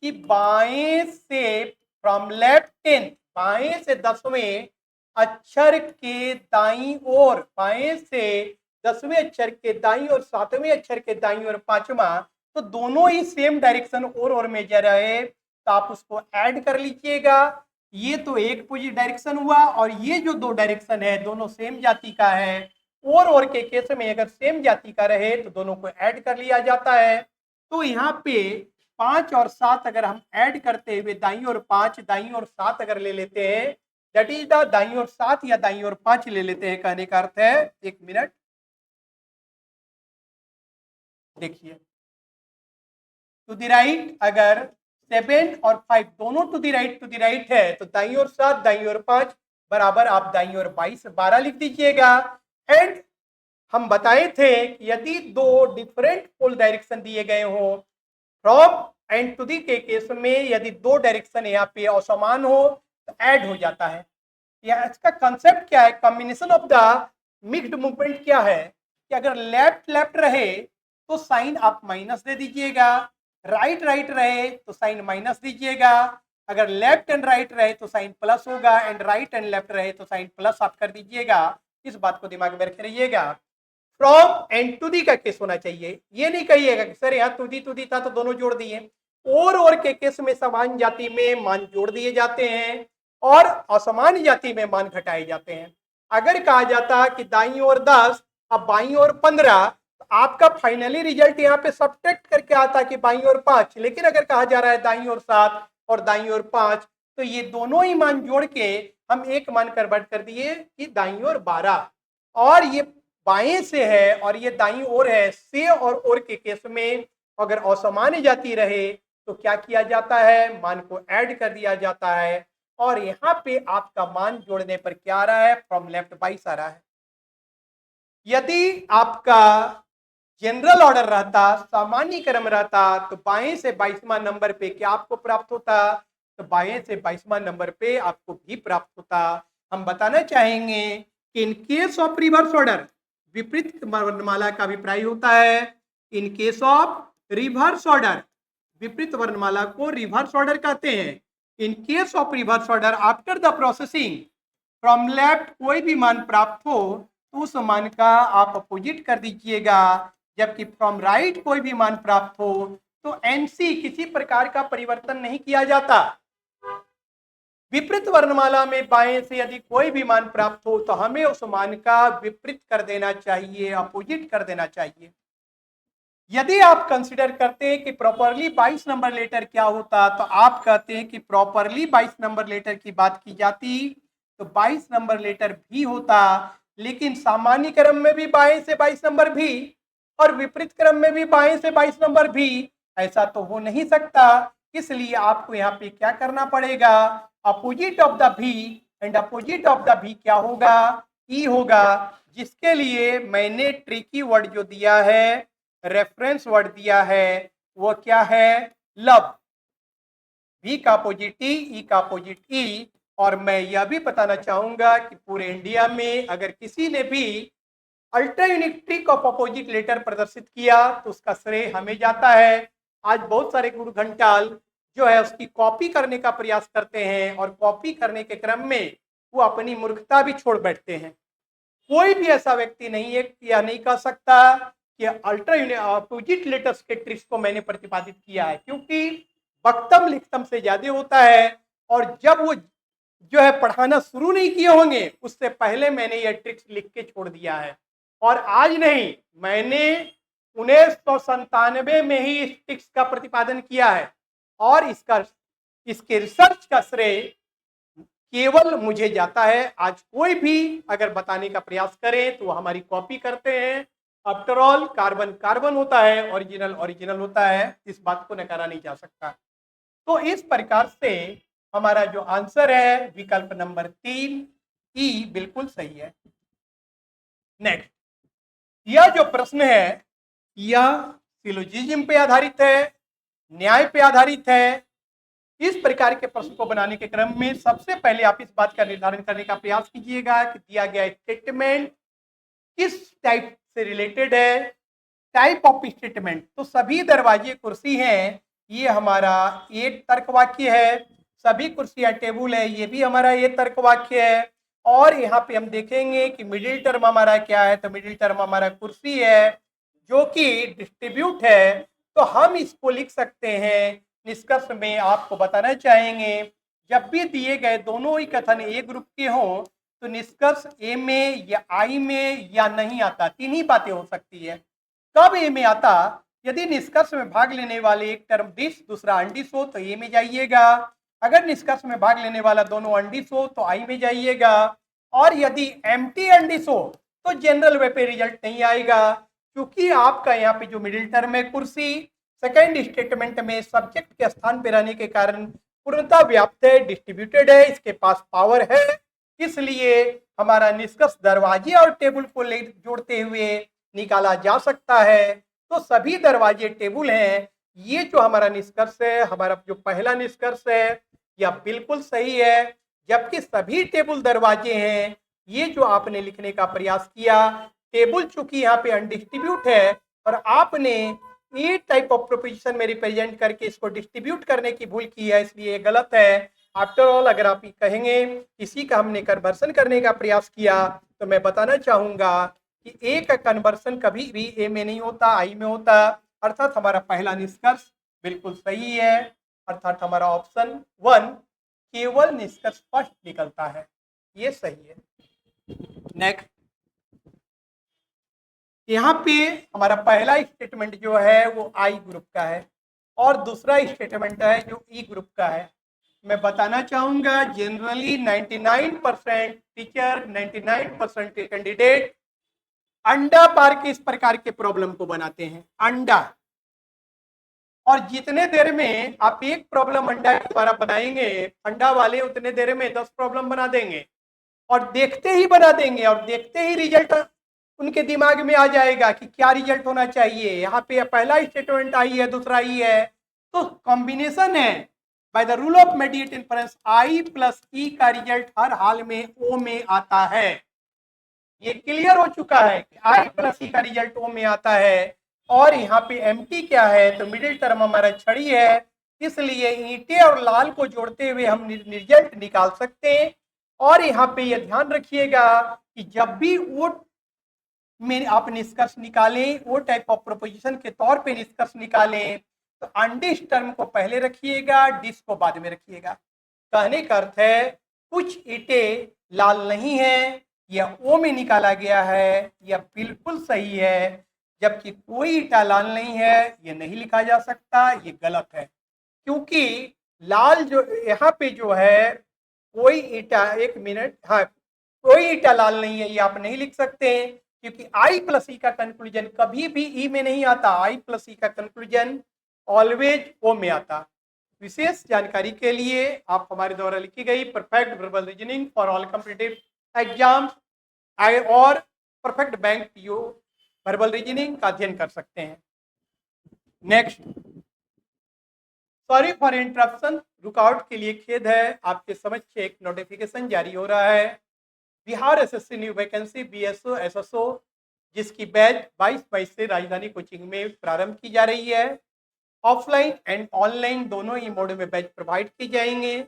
कि बाएं से फ्रॉम लेफ्ट इन, बाएं से 10वें अक्षर के दाईं ओर, बाएं से 10वें अक्षर के दाईं और 7वें अक्षर के दाईं और 5वां, तो दोनों ही सेम डायरेक्शन और में जा रहे, तो आप उसको ऐड कर लीजिएगा। ये तो एक डायरेक्शन हुआ और ये जो दो डायरेक्शन है दोनों सेम जाति का है। और के केस में अगर सेम जाति का रहे तो दोनों को ऐड कर लिया जाता है। तो यहाँ पे 5 और 7 अगर हम ऐड करते हुए दाईं और 5, दाईं और 7 अगर ले लेते हैं, दैट इज द दाईं और 7 या दाईं और 5 ले लेते हैं, कहने का अर्थ है, एक मिनट देखिए, टू द राइट अगर 7 और 5 दोनों टू द राइट है तो दाईं और 7, दाईं और 5 बराबर आप दाईं और 22, 12 लिख दीजिएगा। एंड हम बताए थे कि यदि दो डिफरेंट पोल डायरेक्शन दिए गए हो फ्रॉम एंड टू दी के केस में, यदि दो डायरेक्शन यहाँ पे असमान हो तो ऐड हो जाता है। या इसका कंसेप्ट क्या है? Combination of the mixed movement क्या है कि अगर लेफ्ट लेफ्ट रहे तो साइन आप माइनस दे दीजिएगा, राइट राइट रहे तो साइन माइनस दीजिएगा, अगर लेफ्ट एंड राइट रहे तो साइन प्लस होगा, एंड राइट एंड लेफ्ट रहे तो साइन प्लस आप कर दीजिएगा। इस बात को दिमाग में रखे रहिएगा। फ्रॉम एंड टू दी का केस होना चाहिए, ये नहीं कहिएगा कि सर यहाँ टू दी था तो दोनों जोड़ दिए। और के केस में समान जाति में मान जोड़ दिए जाते हैं और असमान जाति में मान घटाए जाते हैं। अगर कहा जाता कि दाईं ओर 10 अब बाईं ओर 15, तो आपका फाइनली रिजल्ट यहाँ पे सब्ट्रैक्ट करके आता कि बाईं ओर 5। लेकिन अगर कहा जा रहा है दाईं ओर 7 और दाईं ओर 5, तो ये दोनों ही मान जोड़ के हम एक मान कन्वर्ट कर दिए कि दाईं ओर 12, और ये बाएं से है और ये दाईं ओर है। से और के केस में अगर असमान जाति रहे तो क्या किया जाता है, मान को ऐड कर दिया जाता है और यहाँ पे आपका मान जोड़ने पर क्या आ रहा है, फ्रॉम लेफ्ट 22 आ रहा है। यदि आपका जनरल ऑर्डर रहता, सामान्य क्रम रहता, तो बाएं से 22वां नंबर पे क्या आपको प्राप्त होता, तो बाएं से 22वां नंबर पे आपको भी प्राप्त होता। हम बताना चाहेंगे कि in case of reverse order, विपरीत वर्णमाला का अभिप्राय होता है in case of reverse order, विपरीत वर्णमाला को रिवर्स ऑर्डर कहते हैं। In case of reverse order after the processing from left कोई भी मान प्राप्त हो तो उस मान का आप अपोजिट कर दीजिएगा, जबकि फ्रॉम राइट कोई भी मान प्राप्त हो तो एनसी किसी प्रकार का परिवर्तन नहीं किया जाता। विपरीत वर्णमाला में बाएं से यदि कोई भी मान प्राप्त हो तो हमें उस मान का विपरीत कर देना चाहिए, अपोजिट कर देना चाहिए। यदि आप कंसिडर करते हैं कि प्रॉपरली 22 नंबर लेटर क्या होता, तो आप कहते हैं कि प्रॉपरली 22 नंबर लेटर की बात की जाती तो 22 नंबर लेटर भी होता, लेकिन सामान्य क्रम में भी बाएं से 22 नंबर भी और विपरीत क्रम में भी बाएं से 22 नंबर भी, ऐसा तो हो नहीं सकता। इसलिए आपको यहाँ पे क्या करना पड़ेगा, अपोजिट ऑफ द भी, एंड अपोजिट ऑफ द भी क्या होगा, ई होगा, जिसके लिए मैंने ट्रिकी वर्ड जो दिया है, रेफरेंस वर्ड दिया है, वो क्या है, लव। भी का अपोजिट ई का अपोजिट ई। और मैं यह भी बताना चाहूंगा कि पूरे इंडिया में अगर किसी ने भी ultra unique trick of opposite letter प्रदर्शित किया तो उसका श्रेय हमें जाता है। आज बहुत सारे गुरु घंटाल जो है उसकी कॉपी करने का प्रयास करते हैं और कॉपी करने के क्रम में वो अपनी मूर्खता भी छोड़ बैठते हैं। कोई भी ऐसा व्यक्ति नहीं है, यह नहीं कह सकता कि अल्ट्रा अपोजिट लेटर्स के ट्रिक्स को मैंने प्रतिपादित किया है, क्योंकि वक्तम लिखतम से ज्यादा होता है और जब वो जो है पढ़ाना शुरू नहीं किए होंगे उससे पहले मैंने यह ट्रिक्स लिख के छोड़ दिया है। और आज नहीं, मैंने 1997 में ही इस ट्रिक्स का प्रतिपादन किया है और इसके रिसर्च का श्रेय केवल मुझे जाता है। आज कोई भी अगर बताने का प्रयास करे तो हमारी कॉपी करते हैं। आफ्टर ऑल कार्बन कार्बन होता है, ओरिजिनल ओरिजिनल होता है, इस बात को नकारा नहीं जा सकता। तो इस प्रकार से हमारा जो आंसर है विकल्प नंबर 3 ई बिल्कुल सही है। नेक्स्ट, यह जो प्रश्न है यह सिलोजिज्म पे आधारित है, न्याय पे आधारित है। इस प्रकार के प्रश्न को बनाने के क्रम में सबसे पहले आप इस बात का निर्धारण करने का प्रयास कीजिएगा कि दिया गया स्टेटमेंट किस टाइप से रिलेटेड है। टाइप ऑफ स्टेटमेंट, तो सभी दरवाजे कुर्सी हैं, ये हमारा एक तर्क वाक्य है। सभी कुर्सियां टेबल है, ये भी हमारा ये तर्क वाक्य है। और यहाँ पे हम देखेंगे कि मिडिल टर्म हमारा क्या है, तो मिडिल टर्म हमारा कुर्सी है जो कि डिस्ट्रीब्यूट है। तो हम इसको लिख सकते हैं। निष्कर्ष में आपको बताना चाहेंगे जब भी दिए गए दोनों ही कथन ए ग्रुप के हों तो निष्कर्ष ए में या आई में या नहीं आता, तीन ही बातें हो सकती है। कब ए में आता, यदि निष्कर्ष में भाग लेने वाले एक टर्म डिस दूसरा अनडिस हो तो ए में जाइएगा। अगर निष्कर्ष में भाग लेने वाला दोनों अनडिस हो तो आई में जाइएगा। और यदि एम्प्टी अनडिस हो तो जनरल वे पे रिजल्ट नहीं आएगा, क्योंकि आपका यहाँ पे जो मिडिल टर्म है कुर्सी सेकेंड स्टेटमेंट में सब्जेक्ट के स्थान पे रहने के कारण पूर्णता व्याप्त है, डिस्ट्रीब्यूटेड है, इसके पास पावर है। इसलिए हमारा निष्कर्ष दरवाजे और टेबल को जोड़ते हुए निकाला जा सकता है। तो सभी दरवाजे टेबल हैं। ये जो हमारा निष्कर्ष है, हमारा जो पहला निष्कर्ष है, यह बिल्कुल सही है। जबकि सभी टेबल दरवाजे हैं, ये जो आपने लिखने का प्रयास किया, टेबल चूंकि यहाँ पे अनडिस्ट्रीब्यूट है और आपने ए टाइप ऑफ प्रोपोजिशन में रिप्रेजेंट करके इसको डिस्ट्रीब्यूट करने की भूल की है, इसलिए ये गलत है। आफ्टर ऑल अगर आप कहेंगे इसी का हमने कन्वर्सन करने का प्रयास किया तो मैं बताना चाहूंगा कि ए का कन्वर्सन कभी भी ए में नहीं होता, आई में होता। अर्थात हमारा पहला निष्कर्ष बिल्कुल सही है, अर्थात हमारा ऑप्शन 1 केवल निष्कर्ष फर्स्ट निकलता है, ये सही है। नेक्स्ट, यहाँ पे हमारा पहला स्टेटमेंट जो है वो आई ग्रुप का है और दूसरा स्टेटमेंट है जो ई ग्रुप का है। मैं बताना चाहूंगा जनरली 99% टीचर, 99% कैंडिडेट अंडा पार के इस प्रकार के प्रॉब्लम को बनाते हैं। अंडा और जितने देर में आप एक प्रॉब्लम अंडा के द्वारा बनाएंगे, अंडा वाले उतने देर में 10 प्रॉब्लम बना देंगे और देखते ही बना देंगे और देखते ही रिजल्ट उनके दिमाग में आ जाएगा कि क्या रिजल्ट होना चाहिए। यहाँ पे पहला स्टेटमेंट आई है, दूसरा आई है, तो कॉम्बिनेशन है। By the rule of immediate inference I plus E का रिजल्ट हर हाल में ओ में आता है। ये क्लियर हो चुका है कि आई प्लस ई का रिजल्ट ओ में आता है। और यहाँ पे एमटी क्या है, तो मिडिल टर्म हमारा छड़ी है, इसलिए ईंटे और लाल को जोड़ते हुए हम रिजल्ट निकाल सकते हैं। और यहाँ पे ये ध्यान रखिएगा कि जब भी वो में आप निष्कर्ष निकालें, वो टाइप ऑफ प्रोपोजिशन के तौर पे निष्कर्ष निकालें, तो अनडिस टर्म को पहले रखिएगा, डिस को बाद में रखिएगा। कहने का अर्थ है कुछ ईंटे लाल नहीं है, यह ओ में निकाला गया है, यह बिल्कुल सही है। जबकि कोई ईंटा लाल नहीं है, यह नहीं लिखा जा सकता, ये गलत है। क्योंकि लाल जो यहाँ पे जो है कोई ईंटा, एक मिनट, हाँ, कोई ईंटा लाल नहीं है, ये आप नहीं लिख सकते हैं, क्योंकि आई प्लस ई का कंक्लूजन कभी भी ई में नहीं आता। आई प्लस ई का कंक्लूजन ऑलवेज ओ में आता। विशेष जानकारी के लिए आप हमारे द्वारा लिखी गई perfect verbal reasoning for all competitive exams और perfect bank PO verbal reasoning का अध्ययन कर सकते हैं। नेक्स्ट, सॉरी फॉर इंटरप्शन, रुकावट के लिए खेद है। आपके समक्ष एक नोटिफिकेशन जारी हो रहा है, Bihar SSC new vacancy BSO SSO, जिसकी बैच 22 मई से राजधानी कोचिंग में प्रारंभ की जा रही है। ऑफलाइन एंड ऑनलाइन दोनों ही मोड में बैच प्रोवाइड की जाएंगे।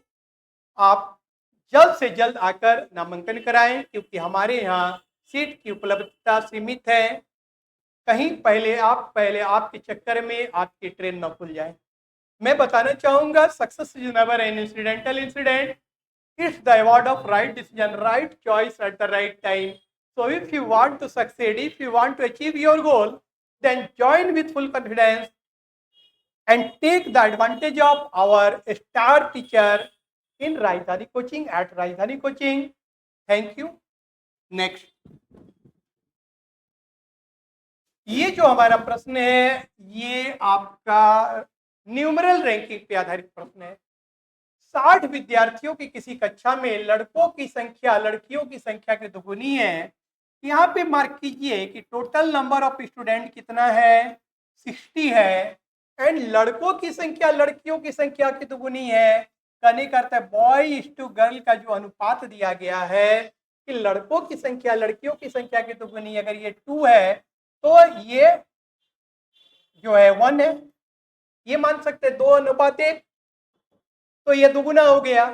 आप जल्द से जल्द आकर नामांकन कराएं, क्योंकि हमारे यहाँ सीट की उपलब्धता सीमित है। कहीं पहले आपके चक्कर में आपकी ट्रेन न खुल जाए। मैं बताना चाहूँगा, success is never N incidental incident, it's the award of right decision, right choice at the right time. So if you want to succeed, if you want to achieve your goal, then join with full confidence and take the advantage of our star teacher in Rajdhani coaching at Rajdhani coaching. Thank you. Next, ये जो हमारा प्रश्न है, ये आपका numeral ranking पे आधारित प्रश्न है। 60 विद्यार्थियों की किसी कक्षा में लड़कों की संख्या लड़कियों की संख्या की दोगुनी है। यहाँ पे मार्क कीजिए कि टोटल नंबर ऑफ स्टूडेंट कितना है, 60 है, एंड लड़कों की संख्या लड़कियों की संख्या की दोगुनी है। कहने का अर्थ है बॉय टू गर्ल का जो अनुपात दिया गया है कि लड़कों की संख्या लड़कियों की संख्या की दोगुनी, अगर ये 2 है तो ये जो है 1 है। ये मान सकते हैं 2:1, तो ये दुगुना हो गया।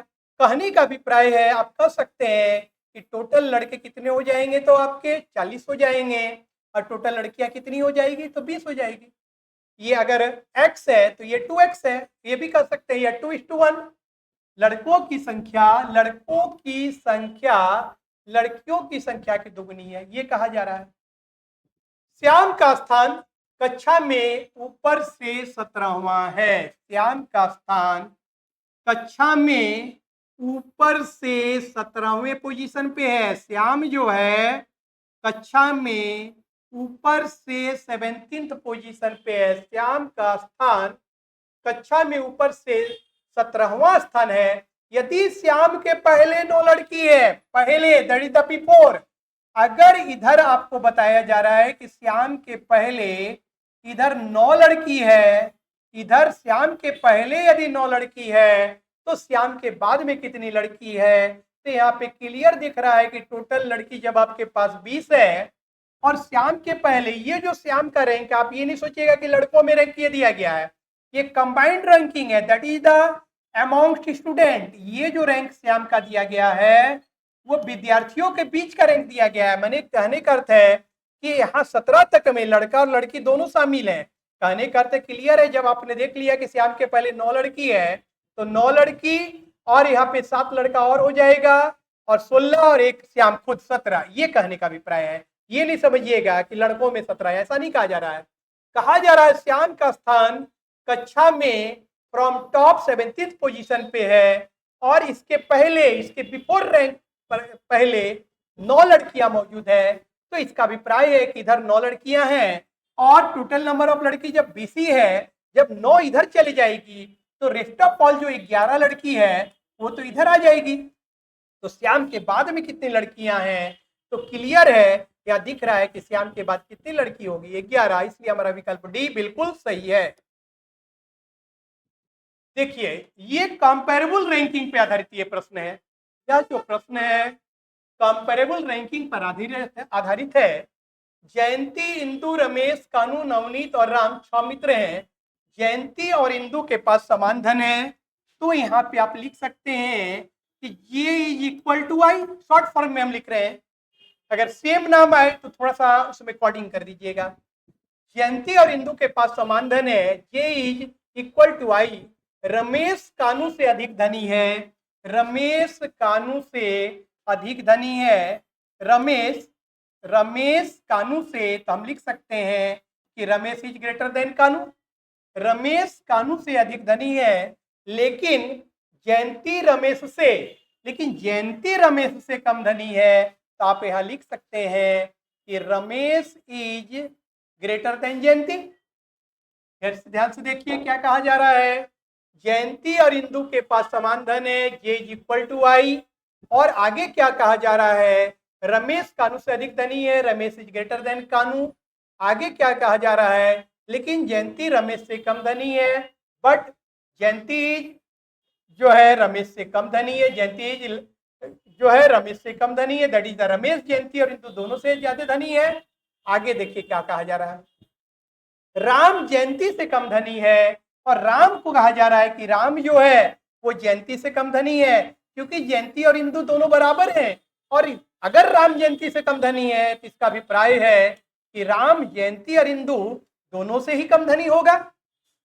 कहने का अभिप्राय है, आप कह सकते हैं कि टोटल लड़के कितने हो जाएंगे, तो आपके 40 हो जाएंगे, और टोटल लड़कियां कितनी हो जाएगी, तो 20 हो जाएगी। ये अगर x है तो ये 2x है, ये भी कह सकते हैं ये 2:1। लड़कों की संख्या लड़कियों की संख्या की दुगुनी है, ये कहा जा रहा है। श्याम का स्थान कक्षा में ऊपर से 17वां है। श्याम का स्थान कक्षा में ऊपर से 17वें पोजीशन पे है। श्याम जो है कक्षा में ऊपर से 17th पोजीशन पे है। श्याम का स्थान कक्षा में ऊपर से 17वां स्थान है। यदि श्याम के पहले 9 लड़की है, पहले दैट इज द बिफोर, अगर इधर आपको बताया जा रहा है कि श्याम के पहले इधर 9 लड़की है, इधर श्याम के पहले यदि 9 लड़की है तो श्याम के बाद में कितनी लड़की है, तो यहाँ पे क्लियर दिख रहा है कि टोटल लड़की जब आपके पास 20 है और श्याम के पहले ये जो श्याम का रैंक, आप ये नहीं सोचिएगा कि लड़कों में रैंक ये दिया गया है, ये कंबाइंड रैंकिंग है, that is the amongst student. ये जो रैंक श्याम का दिया गया है वो विद्यार्थियों के बीच का रैंक दिया गया है। मैंने कहने का अर्थ है कि यहाँ 17 तक में लड़का और लड़की दोनों शामिल हैं। कहने का अर्थ क्लियर है, जब आपने देख लिया कि श्याम के पहले 9 लड़की है तो 9 लड़की और यहाँ पे 7 लड़का और हो जाएगा, और 16 और एक श्याम खुद 17, ये कहने का अभिप्राय है। ये नहीं समझिएगा कि लड़कों में 17, ऐसा नहीं कहा जा रहा है। कहा जा रहा है श्याम का स्थान कक्षा में फ्रॉम टॉप 17th पोजीशन पे है, और इसके पहले, इसके बिफोर रैंक पहले 9 लड़कियां मौजूद है। तो इसका अभिप्राय है कि इधर 9 लड़कियां हैं और टोटल नंबर ऑफ लड़की जब 20 है, जब 9 इधर चले जाएगी तो रेस्ट ऑफ ऑल जो 11 लड़की है वो तो इधर आ जाएगी। तो श्याम के बाद में कितनी लड़कियां हैं, तो क्लियर है, या दिख रहा है कि श्याम के बाद कितनी लड़की होगी, 11, इसलिए हमारा विकल्प डी बिल्कुल सही है। देखिए ये कंपेरेबल रैंकिंग पे आधारित ये प्रश्न है। क्या जो प्रश्न है कंपेरेबल रैंकिंग पर आधारित है। जयंती, इंदु, रमेश, कानू, नवनीत और राम 6 मित्र हैं। जयंती और इंदु के पास समान धन है, तो यहाँ पे आप लिख सकते हैं कि ये is equal to I, short form में हम लिख रहे हैं। अगर सेम नाम आए तो थोड़ा सा उसमें कोडिंग कर दीजिएगा। जयंती और इंदु के पास समान धन है, जे इज इक्वल टू आई। रमेश कानू से अधिक धनी है, रमेश कानू से अधिक धनी है। रमेश कानू से, तो हम लिख सकते हैं कि रमेश इज ग्रेटर देन कानू। रमेश कानू से अधिक धनी है, लेकिन जयंती रमेश से कम धनी है। तो आप यहां लिख सकते हैं कि रमेश इज ग्रेटर देन जयंती। ध्यान से देखिए क्या कहा जा रहा है। जयंती और इंदु के पास समान धन है, जे इज इक्वल टू आई। और आगे क्या कहा जा रहा है, रमेश कानू से अधिक धनी है, रमेश इज ग्रेटर देन कानू। आगे क्या कहा जा रहा है, लेकिन जयंती रमेश से कम धनी है, बट जयंती जो है रमेश से कम धनी है, जयंती जो है रमेश से कम धनी है, दैट इज द रमेश जयंती और इंदु दोनों से ज्यादा धनी है। आगे देखिए क्या कहा जा रहा है, राम जयंती से कम धनी है, और राम को कहा जा रहा है कि राम जो है वो जयंती से कम धनी है, क्योंकि जयंती और इंदु दोनों बराबर हैं। और अगर राम जयंती से कम धनी है तो इसका अभिप्राय है कि राम जयंती और इंदु दोनों से ही कम धनी होगा।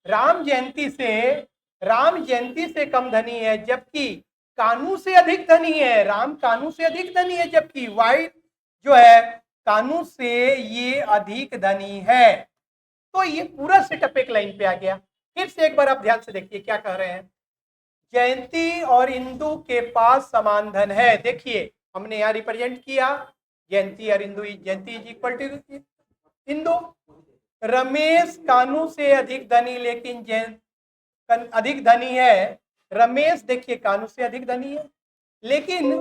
राम जयंती से कम धनी है, जबकि कानू से अधिक धनी है। राम कानू से अधिक धनी है, जबकि वाई जो है कानू से ये अधिक धनी है। तो ये पूरा सेटअप एक लाइन पे आ गया। फिर से एक बार आप ध्यान से देखिए क्या कह रहे हैं। जयंती और इंदु के पास समान धन है। देखिए हमने यहाँ रिप्रेजेंट किया जयंती और Indu, Jayanti is equal to Indu. Ramesh Kanu से अधिक धनी, लेकिन अधिक धनी है। रमेश देखिए कानू से अधिक धनी है, लेकिन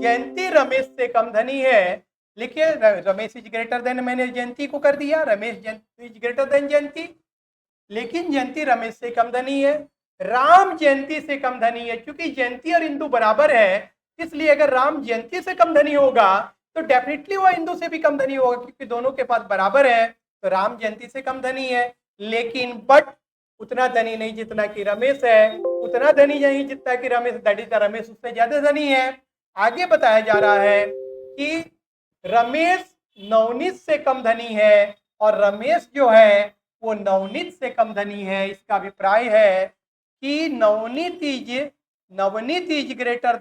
जयंती रमेश से कम धनी है। लिखिए रमेश इज ग्रेटर देन, मैंने जयंती को कर दिया, रमेश इज ग्रेटर देन जयंती, लेकिन जयंती रमेश से कम धनी है। राम जयंती से कम धनी है, क्योंकि जयंती और इंदु बराबर है, इसलिए अगर राम जयंती से कम धनी होगा तो डेफिनेटली वो इंदु से भी कम धनी होगा, क्योंकि दोनों के पास बराबर है। तो राम जयंती से कम धनी है, लेकिन बट उतना धनी नहीं जितना कि रमेश है, उतना धनी नहीं जितना कि Ramesh, that is the Ramesh उससे ज्यादा धनी है। आगे बताया जा रहा है कि रमेश नवनीत से कम धनी है, और रमेश जो है वो नवनीत से कम धनी है। इसका अभिप्राय है कि Navneet is greater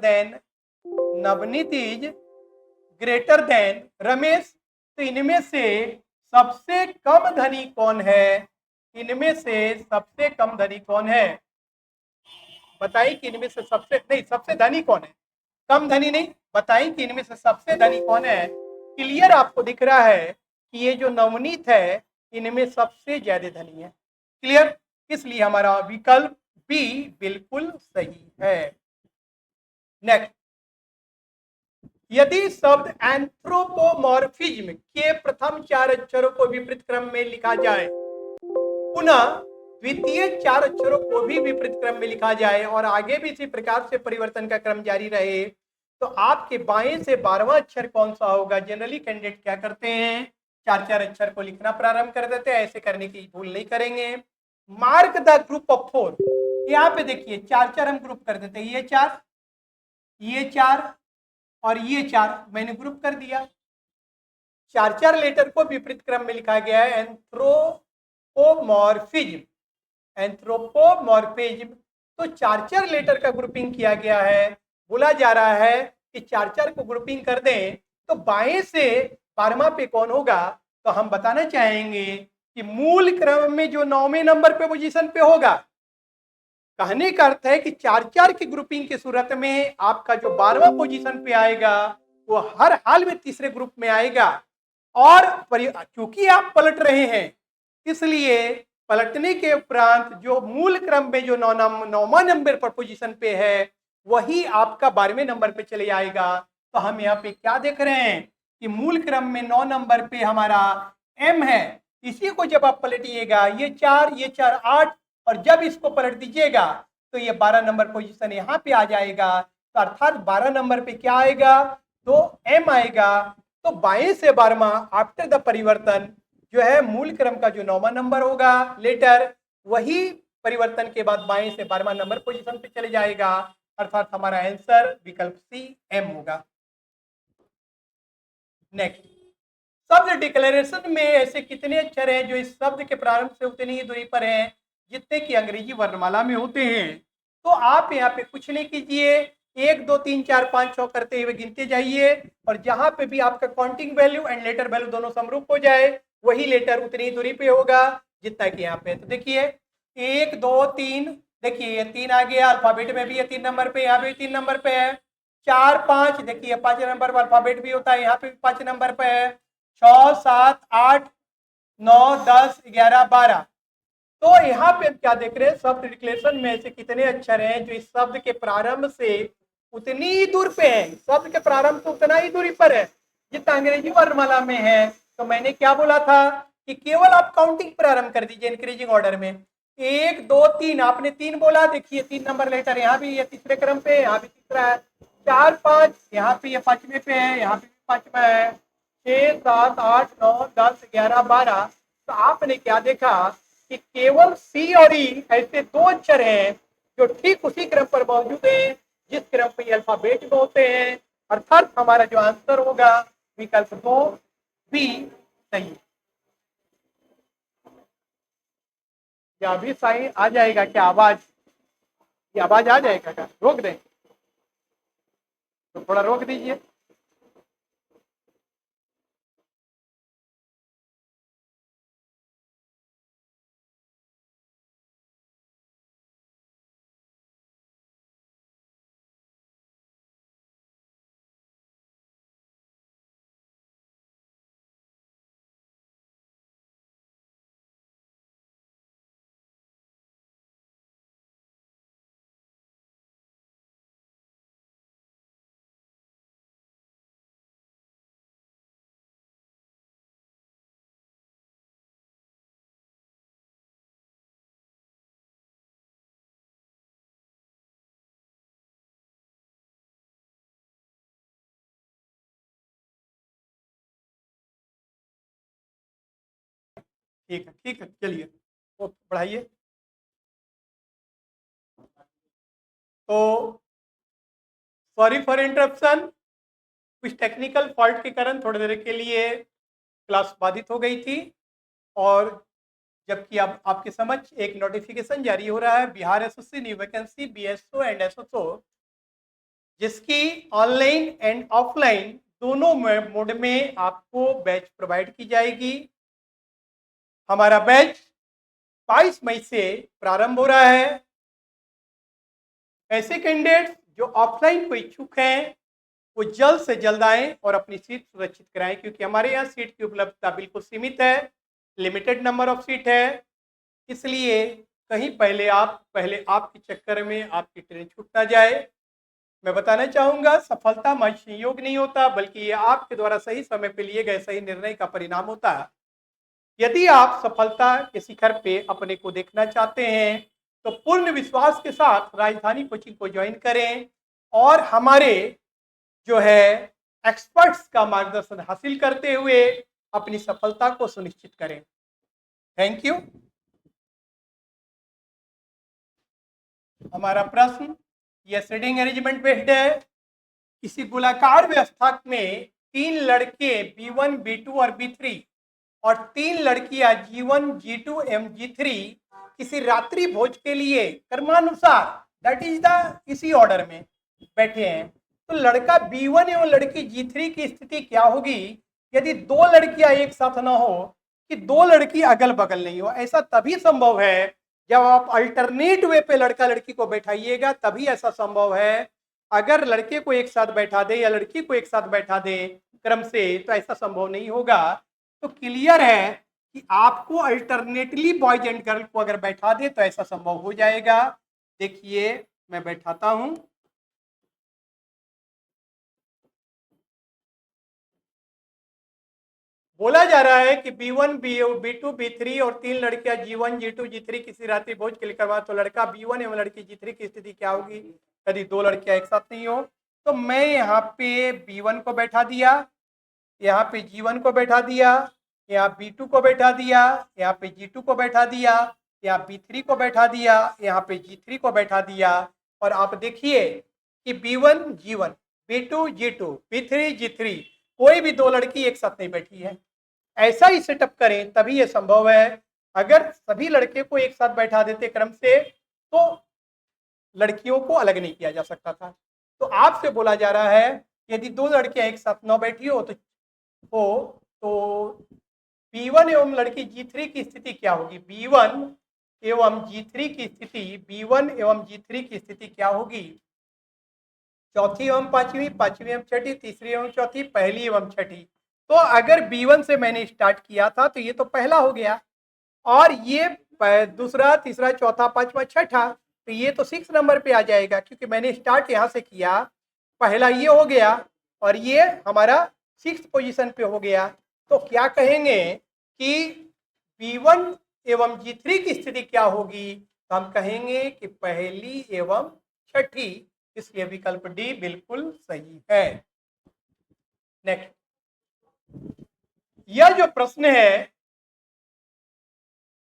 than Ramesh. तो इनमें से सबसे कम धनी कौन है, इनमें से सबसे कम धनी कौन है, बताइए कि इनमें से सबसे धनी कौन है, कम धनी नहीं, बताइए कि इनमें से सबसे धनी कौन है। क्लियर आपको दिख रहा है कि ये जो नवनीत है इनमें सबसे ज्यादा धनी है। क्लियर, इसलिए हमारा विकल्प बी बिल्कुल सही है। नेक्स्ट, यदि शब्द एंथ्रोपोमॉर्फिज्म के प्रथम 4 अक्षरों को विपरीत क्रम में लिखा जाए, पुनः द्वितीय 4 अक्षरों को भी विपरीत क्रम में लिखा जाए, और आगे भी इसी प्रकार से परिवर्तन का क्रम जारी रहे, तो आपके बाएं से 12वां अक्षर कौन सा होगा। जनरली कैंडिडेट क्या करते हैं, 4 अक्षर को लिखना प्रारंभ कर देते हैं। ऐसे करने की भूल नहीं करेंगे। मार्क द ग्रुप ऑफ 4, यहाँ पे देखिए 4 हम ग्रुप कर देते हैं, ये 4 और ये 4 मैंने ग्रुप कर दिया। 4 लेटर को विपरीत क्रम में लिखा गया है। एंथ्रोपोमॉर्फिज्म, तो 4 लेटर का ग्रुपिंग किया गया है। बोला जा रहा है कि 4 को ग्रुपिंग कर दें तो बाएं से 12वां पे कौन होगा, तो हम बताना चाहेंगे कि मूल क्रम में जो 9वें नंबर पे पोजीशन पे होगा। कहने का अर्थ है कि 4 की ग्रुपिंग की सूरत में आपका जो 12वां पोजीशन पे आएगा वो हर हाल में तीसरे ग्रुप में आएगा। और क्योंकि आप पलट रहे हैं इसलिए पलटने के उपरांत जो मूल क्रम में जो नौवां नंबर पर पोजीशन पे है वही आपका 12वें नंबर पे चले आएगा। तो हम यहाँ पे क्या देख रहे हैं कि मूल क्रम में 9 नंबर पे हमारा एम है, इसी को जब आप पलटिएगा ये 4 8 और जब इसको पलट दीजिएगा तो ये 12 नंबर पोजीशन यहाँ पे आ जाएगा। तो अर्थात 12 नंबर पे क्या आएगा, तो एम आएगा। तो 22 से 12वां आफ्टर द परिवर्तन जो है मूल क्रम का जो 9वां नंबर होगा लेटर, वही परिवर्तन के बाद 22 से 12वां नंबर पोजीशन पे चले जाएगा। अर्थात हमारा आंसर विकल्प सी एम होगा। नेक्स्ट, शब्द डिक्लेरेशन में ऐसे कितने अक्षर हैं जो इस शब्द के प्रारंभ से उतनी ही दूरी पर हैं जितने की अंग्रेजी वर्णमाला में होते हैं। तो आप यहाँ पे कुछ नहीं कीजिए, 1 2 3 4 5 6 करते हुए गिनते जाइए और जहां पे भी आपका counting value and later value दोनों समरूप हो जाए वही लेटर उतनी ही दूरी पे होगा जितना कि यहाँ पे। तो देखिए 1 2 3, देखिए ये 3 आ गया, अल्फाबेट में भी ये 3 नंबर पे, यहाँ पे 3 नंबर पे है। 4 5, देखिए 5 नंबर पर अल्फाबेट भी होता है, यहाँ पे भी 5 नंबर पे है। 6 7 8 9 10 11 12। तो यहाँ पे हम क्या देख रहे हैं, शब्द डिक्लेरेशन में से कितने अक्षर हैं जो इस शब्द के प्रारंभ से उतनी ही दूर पे है, शब्द के प्रारंभ से उतना ही दूरी पर है जितना अंग्रेजी वर्णमाला में है। तो मैंने क्या बोला था कि केवल आप काउंटिंग प्रारंभ कर दीजिए इंक्रीजिंग ऑर्डर में। 1 2 3, आपने 3 बोला, देखिए 3 नंबर लेटर यहाँ भी ये तीसरे क्रम पे, यहाँ भी तीसरा है। 4 5, यहाँ पे ये 5वें पे है, यहाँ पे 5वां है। 6 7 8 9 10 11 12। तो आपने क्या देखा कि केवल सी और ई ऐसे 2 अक्षर हैं जो ठीक उसी क्रम पर मौजूद हैं जिस क्रम पर अल्फाबेट में होते हैं। अर्थात हमारा जो आंसर होगा विकल्प 2 बी सही। क्या अभी साइन आ जाएगा क्या, आवाज, ये आवाज आ जाएगा क्या, रोक दें तो थोड़ा रोक दीजिए। ठीक है, ठीक है, चलिए तो बढ़ाइए। तो सॉरी फॉर इंटरप्शन, कुछ टेक्निकल फॉल्ट के कारण थोड़ी देर के लिए क्लास बाधित हो गई थी। और जबकि अब आपके समक्ष एक नोटिफिकेशन जारी हो रहा है Bihar SSC new vacancy BSO and SSO, जिसकी ऑनलाइन एंड ऑफलाइन दोनों मोड में आपको बैच प्रोवाइड की जाएगी। हमारा बैच 22 मई से प्रारंभ हो रहा है। ऐसे कैंडिडेट जो ऑफलाइन को इच्छुक हैं वो जल्द से जल्द आएं और अपनी सीट सुरक्षित कराएं, क्योंकि हमारे यहाँ सीट की उपलब्धता बिल्कुल सीमित है, लिमिटेड नंबर ऑफ सीट है। इसलिए कहीं पहले आपके चक्कर में आपकी ट्रेन छूट ना जाए। मैं बताना चाहूँगा सफलता महज संयोग नहीं होता, बल्कि ये आपके द्वारा सही समय पे लिए गए सही निर्णय का परिणाम होता है। यदि आप सफलता के शिखर पे अपने को देखना चाहते हैं तो पूर्ण विश्वास के साथ राजधानी कोचिंग को ज्वाइन करें और हमारे जो है एक्सपर्ट्स का मार्गदर्शन हासिल करते हुए अपनी सफलता को सुनिश्चित करें। Thank you. हमारा प्रश्न यह सीटिंग अरेंजमेंट बेस्ड है। किसी गोलाकार व्यवस्था में 3 लड़के B1 B2 और B3 और 3 लड़कियां G1 G2 एवं G3 किसी रात्रि भोज के लिए क्रमानुसार दैट इज द इसी ऑर्डर में बैठे हैं। तो लड़का B1 एवं लड़की G3 की स्थिति क्या होगी यदि 2 लड़कियां एक साथ ना हो कि 2 लड़की अगल बगल नहीं हो। ऐसा तभी संभव है जब आप अल्टरनेट वे पे लड़का लड़की को बैठाइएगा, तभी ऐसा संभव है। अगर लड़के को एक साथ बैठा दे या लड़की को एक साथ बैठा दे क्रम से तो ऐसा संभव नहीं होगा। तो क्लियर है कि आपको अल्टरनेटली बॉयज एंड गर्ल को अगर बैठा दे तो ऐसा संभव हो जाएगा। देखिए मैं बैठाता हूं। बोला जा रहा है कि B1 B2 B3 और 3 लड़कियां G1 G2 G3 किसी रात्रि भोज के लिए करवा, तो लड़का B1 एवं लड़की G3 की स्थिति क्या होगी यदि दो लड़कियां एक साथ नहीं हो। तो मैं यहाँ पे B1 को बैठा दिया, यहाँ पे G1 को बैठा दिया, यहाँ B2 को बैठा दिया, यहाँ पे G2 को बैठा दिया, यहाँ B3 को बैठा दिया, यहाँ पे G3 को बैठा दिया। और आप देखिए कि B1 G1 B2 G2 B3 G3 कोई भी दो लड़की एक साथ नहीं बैठी है। ऐसा ही सेटअप करें तभी ये संभव है। अगर सभी लड़के को एक साथ बैठा देते क्रम से तो लड़कियों को अलग नहीं किया जा सकता था। तो आपसे बोला जा रहा है यदि दो लड़कियां एक साथ न बैठी हो तो B1 एवं लड़की G3 की स्थिति क्या होगी। B1 एवं G3 की स्थिति B1 एवं G3 की स्थिति क्या होगी। चौथी एवं पांचवी, पांचवी एवं छठी, तीसरी एवं चौथी, पहली एवं छठी। तो अगर B1 से मैंने स्टार्ट किया था तो ये तो पहला हो गया, और ये दूसरा, तीसरा, चौथा, पांचवा, छठा, तो ये तो 6 नंबर पे आ जाएगा क्योंकि मैंने स्टार्ट यहाँ से किया। पहला ये हो गया और ये हमारा 6th पोजीशन पे हो गया। तो क्या कहेंगे कि B1 एवं G3 की स्थिति क्या होगी। तो हम कहेंगे कि पहली एवं छठी, इसलिए विकल्प डी बिल्कुल सही है। नेक्स्ट, यह जो प्रश्न है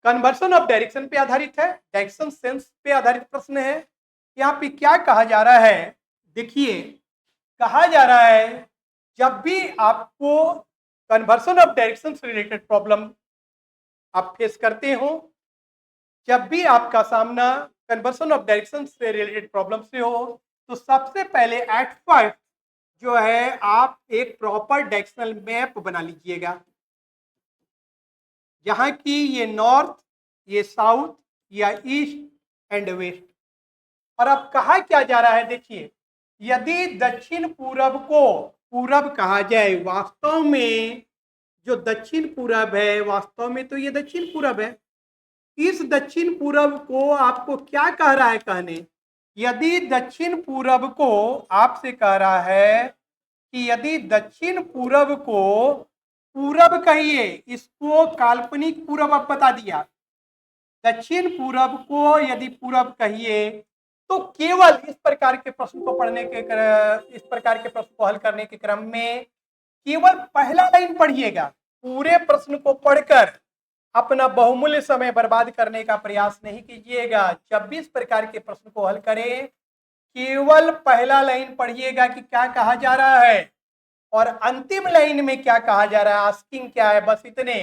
कन्वर्सन ऑफ डायरेक्शन पे आधारित है, डायरेक्शन सेंस पे आधारित प्रश्न है। यहाँ पे क्या कहा जा रहा है, देखिए कहा जा रहा है जब भी आपको कन्वर्सन ऑफ डायरेक्शन से रिलेटेड प्रॉब्लम आप फेस करते हो, जब भी आपका सामना कन्वर्सन ऑफ डायरेक्शन से रिलेटेड प्रॉब्लम से हो, तो सबसे पहले एट फर्स्ट जो है आप एक प्रॉपर डायरेक्शनल मैप बना लीजिएगा, जहां की ये नॉर्थ, ये साउथ या ईस्ट एंड वेस्ट। और अब कहा क्या जा रहा है, देखिए यदि दक्षिण पूरब को पूरब कहा जाए, वास्तव में जो दक्षिण पूरब है, वास्तव में तो ये दक्षिण पूरब है। इस दक्षिण पूरब को आपको क्या कह रहा है कहने, यदि दक्षिण पूरब को आपसे कह रहा है कि यदि दक्षिण पूरब को पूरब कहिए, इसको काल्पनिक पूरब अब बता दिया, दक्षिण पूरब को यदि पूरब कहिए तो केवल इस प्रकार के प्रश्न को पढ़ने के इस प्रकार के प्रश्न को हल करने के क्रम में केवल पहला लाइन पढ़िएगा। पूरे प्रश्न को पढ़कर अपना बहुमूल्य समय बर्बाद करने का प्रयास नहीं कीजिएगा। जब भी इस प्रकार के प्रश्न को हल करें केवल पहला लाइन पढ़िएगा कि क्या कहा जा रहा है और अंतिम लाइन में क्या कहा जा रहा है, आस्किंग क्या है, बस इतने।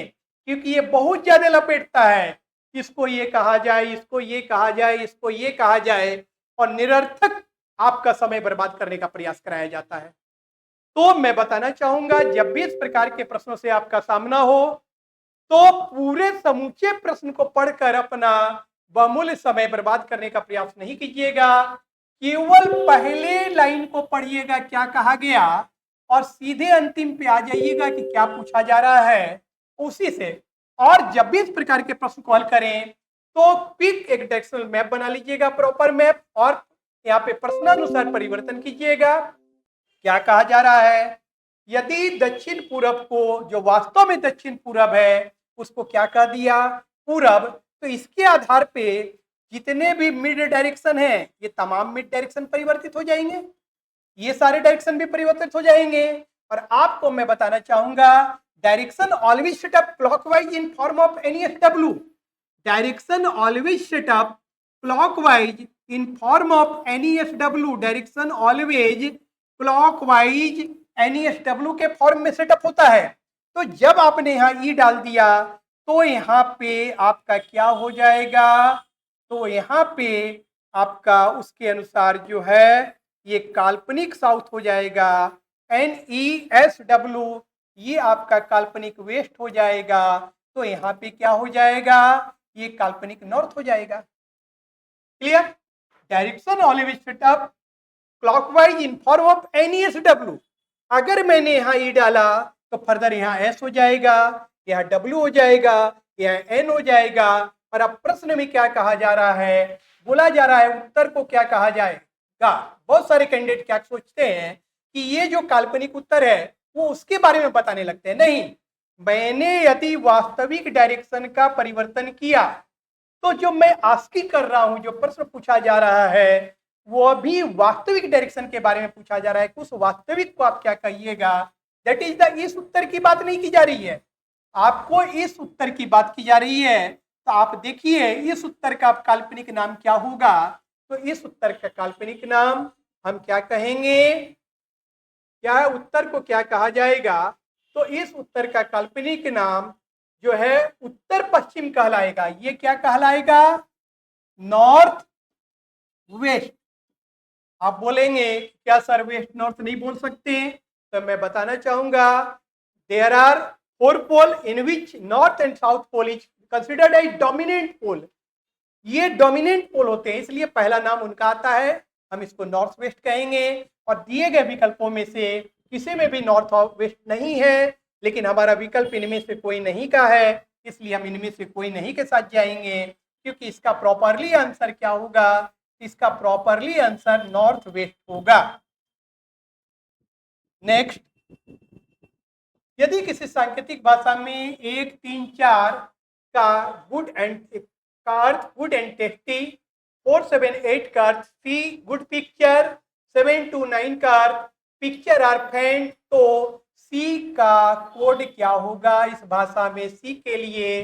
क्योंकि ये बहुत ज्यादा लपेटता है, इसको ये कहा जाए, इसको ये कहा जाए, इसको ये कहा जाए, और निरर्थक आपका समय बर्बाद करने का प्रयास कराया जाता है। तो मैं बताना चाहूंगा जब भी इस प्रकार के प्रश्नों से आपका सामना हो तो पूरे समूचे प्रश्न को पढ़कर अपना बहुमूल्य समय बर्बाद करने का प्रयास नहीं कीजिएगा। केवल पहले लाइन को पढ़िएगा क्या कहा गया और सीधे अंतिम पे आ जाइएगा कि क्या पूछा जा रहा है उसी से। और जब भी इस प्रकार के प्रश्न को हल करें तो क्विक एक डायरेक्शनल मैप बना लीजिएगा, प्रॉपर मैप, और यहाँ पे प्रश्नानुसार परिवर्तन कीजिएगा। क्या कहा जा रहा है, यदि दक्षिण पूरब को, जो वास्तव में दक्षिण पूरब है, उसको क्या कह दिया पूरब, तो इसके आधार पे जितने भी मिड डायरेक्शन है ये तमाम मिड डायरेक्शन परिवर्तित हो जाएंगे, ये सारे डायरेक्शन भी परिवर्तित हो जाएंगे। और आपको मैं बताना चाहूंगा direction always set up clockwise in form of NSW, direction always set up clockwise in form of NESW, direction always clockwise NESW के फॉर्म में सेटअप होता है। तो जब आपने यहाँ ई डाल दिया तो यहाँ पे आपका क्या हो जाएगा, तो यहाँ पे आपका उसके अनुसार जो है ये काल्पनिक साउथ हो जाएगा, NESW ये आपका काल्पनिक वेस्ट हो जाएगा। तो यहाँ पे क्या हो जाएगा, ये काल्पनिक नॉर्थ हो जाएगा। Clear, direction always setup clockwise in form of NESW। अगर मैंने यहाँ ई डाला तो फर्दर यहाँ एस हो जाएगा, यह W हो जाएगा, यह N हो जाएगा। और अब प्रश्न में क्या कहा जा रहा है, बोला जा रहा है उत्तर को क्या कहा जाएगा। बहुत सारे कैंडिडेट क्या सोचते हैं कि ये जो काल्पनिक उत्तर है वो उसके बारे में बताने लगते हैं। नहीं, मैंने यदि वास्तविक डायरेक्शन का परिवर्तन किया तो जो मैं आस्की कर रहा हूं, जो प्रश्न पूछा जा रहा है वो अभी वास्तविक डायरेक्शन के बारे में पूछा जा रहा है। उस वास्तविक को आप क्या कहिएगा, दैट इज द, इस उत्तर की बात नहीं की जा रही है, आपको इस उत्तर की बात की जा रही है। तो आप देखिए इस उत्तर का काल्पनिक नाम क्या होगा। तो इस उत्तर का काल्पनिक नाम हम क्या कहेंगे, क्या उत्तर को क्या कहा जाएगा। तो इस उत्तर का काल्पनिक नाम जो है उत्तर पश्चिम कहलाएगा। ये क्या कहलाएगा, नॉर्थ वेस्ट। आप बोलेंगे क्या सर वेस्ट नॉर्थ नहीं बोल सकते, तो मैं बताना चाहूंगा there are 4 pole in which north and south pole is considered as dominant pole. ये डोमिनेंट पोल होते हैं, इसलिए पहला नाम उनका आता है, हम इसको नॉर्थ वेस्ट कहेंगे। और दिए गए विकल्पों में से किसी में भी नॉर्थ और वेस्ट नहीं है, लेकिन हमारा विकल्प इनमें से कोई नहीं का है, इसलिए हम इनमें से कोई नहीं के साथ जाएंगे, क्योंकि इसका प्रॉपरली आंसर क्या होगा, इसका प्रॉपरली आंसर नॉर्थ वेस्ट होगा। नेक्स्ट, यदि किसी सांकेतिक भाषा में 1, 3, 4 का गुड एंड का अर्थ गुड एंड टेस्टी, 4, 7, 8 का अर्थ सी गुड पिक्चर, 7 to 9 का अर्थ पिक्चर आर फैंड, तो सी का कोड क्या होगा। इस भाषा में सी के लिए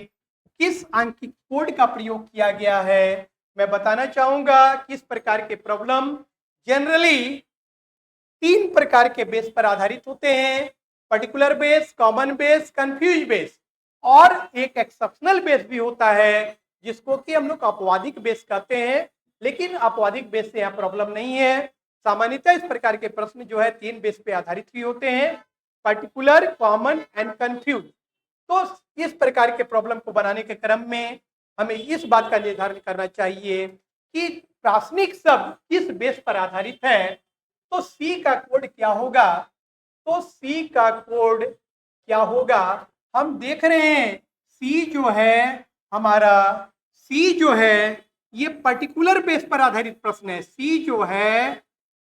किस आंकिक कोड का प्रयोग किया गया है, मैं बताना चाहूंगा। किस प्रकार के प्रॉब्लम जनरली 3 प्रकार के बेस पर आधारित होते हैं, particular base, common base, confuse base, और एक एक्सेप्शनल बेस भी होता है जिसको कि हम लोग अपवादिक बेस कहते हैं। लेकिन अपवादिक बेस से यहाँ प्रॉब्लम नहीं है। सामान्यतः इस प्रकार के प्रश्न जो है 3 बेस पे आधारित भी होते हैं, पर्टिकुलर, कॉमन एंड कंफ्यूज। तो इस प्रकार के प्रॉब्लम को बनाने के क्रम में हमें इस बात का निर्धारण करना चाहिए कि प्रासंगिक शब्द किस बेस पर आधारित है। तो सी का कोड क्या होगा, तो सी का कोड क्या होगा, हम देख रहे हैं सी जो है हमारा, सी जो है ये पर्टिकुलर बेस पर आधारित प्रश्न है। सी जो है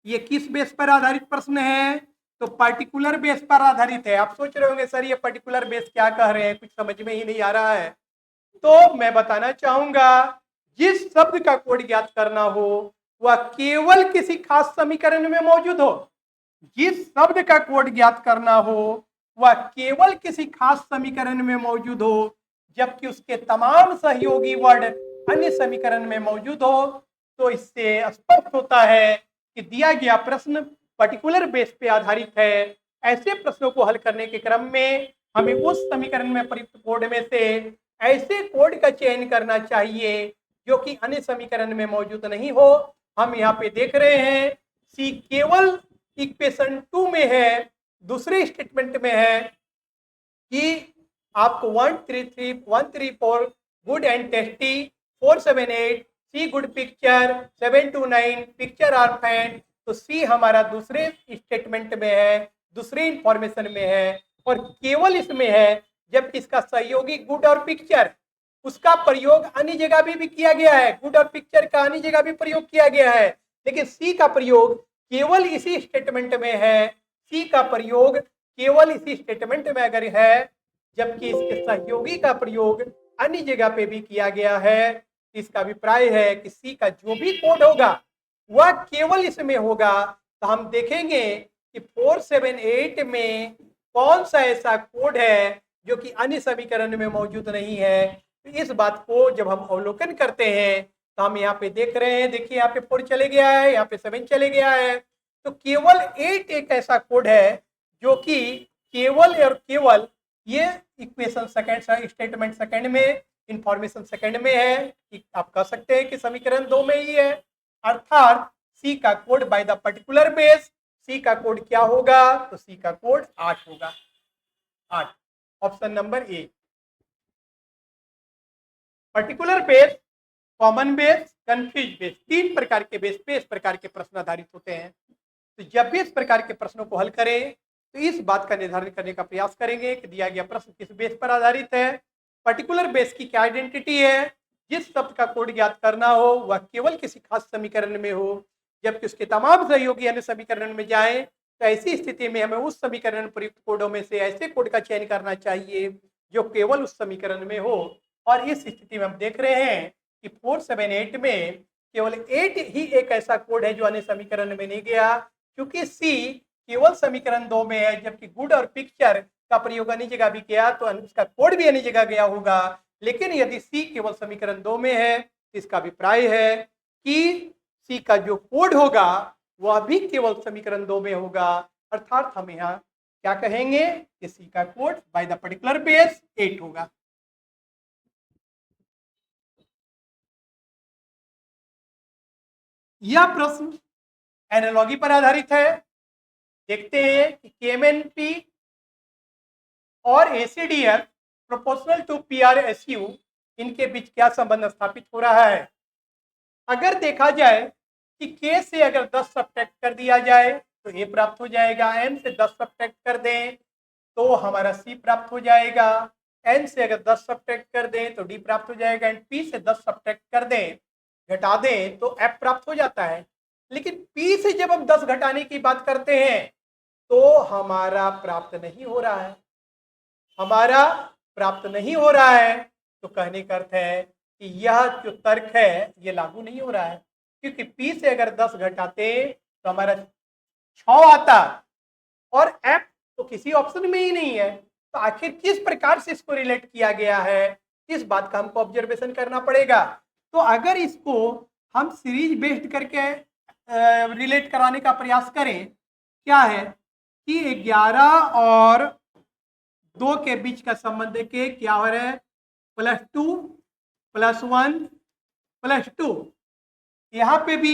ये किस बेस पर आधारित प्रश्न है, तो पर्टिकुलर बेस पर आधारित है। आप सोच रहे होंगे सर ये पर्टिकुलर बेस क्या कह रहे हैं, कुछ समझ में ही नहीं आ रहा है। तो मैं बताना चाहूंगा जिस शब्द का कोड ज्ञात करना हो वह केवल किसी खास समीकरण में मौजूद हो, जिस शब्द का कोड ज्ञात करना हो वह केवल किसी खास समीकरण में मौजूद हो, जबकि उसके तमाम सहयोगी वर्ड अन्य समीकरण में मौजूद हो। तो इससे स्पष्ट होता है कि दिया गया प्रश्न पर्टिकुलर बेस पे आधारित है। ऐसे प्रश्नों को हल करने के क्रम में हमें उस समीकरण में प्रयुक्त कोड में से ऐसे कोड का चयन करना चाहिए जो कि अन्य समीकरण में मौजूद नहीं हो। हम यहाँ पे देख रहे हैं सी केवल इक्वेशन 2 में है, दूसरे स्टेटमेंट में है कि आपको 134 good and tasty, 478 C good picture, 7 to 9 picture are found. तो सी हमारा दूसरे स्टेटमेंट में है, दूसरे इंफॉर्मेशन में है और केवल इसमें है, जबकि इसका सहयोगी गुड और पिक्चर उसका प्रयोग अन्य जगह भी किया गया है, गुड और पिक्चर का अन्य जगह भी प्रयोग किया गया है, लेकिन सी का प्रयोग केवल इसी स्टेटमेंट में है। सी का प्रयोग केवल इसी स्टेटमेंट में अगर है, जबकि इसके सहयोगी का प्रयोग अन्य जगह पे भी किया गया है। इसका अभिप्राय है कि सी का जो भी कोड होगा वह केवल इसमें होगा। तो हम देखेंगे कि 478 में कौन सा ऐसा कोड है जो कि अन्य समीकरण में मौजूद नहीं है। तो इस बात को जब हम अवलोकन करते हैं तो हम यहाँ पे देख रहे हैं, देखिए यहाँ पे 4 चले गया है, यहाँ पे 7 चले गया है, तो केवल 8 एक ऐसा कोड है जो कि केवल और केवल ये इक्वेशन सेकंड, स्टेटमेंट सेकंड में, इंफॉर्मेशन सेकंड में है। आप कह सकते हैं कि समीकरण 2 में ही है, अर्थात सी का code by the particular base. C का कोड क्या होगा, तो सी का कोड 8 होगा, 8, option number A. Particular base, common base, confuse base, 3 प्रकार के बेस पे इस प्रकार के प्रश्न आधारित होते हैं। तो जब भी इस प्रकार के प्रश्नों को हल करें तो इस बात का निर्धारण करने का प्रयास करेंगे कि दिया गया प्रश्न किस बेस पर आधारित है। पर्टिकुलर बेस की क्या आइडेंटिटी है। जिस शब्द का कोड ज्ञात करना हो वह केवल किसी खास समीकरण में हो, जबकि उसके तमाम सहयोगी अन्य समीकरण में जाएं, तो ऐसी स्थिति में हमें उस समीकरण प्रयुक्त कोडों में से ऐसे कोड का चयन करना चाहिए जो केवल उस समीकरण में हो। और इस स्थिति में हम देख रहे हैं कि 478 में केवल 8 ही एक ऐसा कोड है जो अन्य समीकरण में नहीं गया, क्योंकि सी केवल समीकरण 2 में है, जबकि गुड और पिक्चर का प्रयोग अन्य जगह भी किया तो उसका कोड भी अन्य जगह गया होगा। लेकिन यदि सी केवल समीकरण 2 में है तो इसका अभिप्राय है कि सी का जो कोड होगा वह भी केवल समीकरण 2 में होगा। अर्थात हम यहाँ क्या कहेंगे कि सी का code by the particular base 8 होगा। यह प्रश्न एनालॉजी पर आधारित है। देखते हैं कि केएमएनपी और एसीडीएफ प्रोपोर्शनल टू पीआरएसयू इनके बीच क्या संबंध स्थापित हो रहा है। अगर देखा जाए कि के से अगर 10 सब्ट्रैक्ट कर दिया जाए तो ए प्राप्त हो जाएगा, एन से 10 सब्ट्रैक्ट कर दें तो हमारा सी प्राप्त हो जाएगा, एन से अगर 10 सब्ट्रैक्ट कर दें तो डी प्राप्त हो जाएगा, एंड पी से 10 सब्ट्रैक्ट कर दें घटा दें तो एफ प्राप्त हो जाता है। लेकिन पी से जब हम 10 घटाने की बात करते हैं तो हमारा प्राप्त नहीं हो रहा है, हमारा प्राप्त नहीं हो रहा है। तो कहने का अर्थ है कि यह जो तर्क है ये लागू नहीं हो रहा है, क्योंकि पी से अगर 10 घटाते तो हमारा 6 आता और एफ तो किसी ऑप्शन में ही नहीं है। तो आखिर किस प्रकार से इसको रिलेट किया गया है, इस बात का हमको ऑब्जर्वेशन करना पड़ेगा। तो अगर इसको हम सीरीज बेस्ड करके रिलेट कराने का प्रयास करें, क्या है कि 11 और 2 के बीच का संबंध के क्या हो रहा है, +2 +1 +2, यहाँ पे भी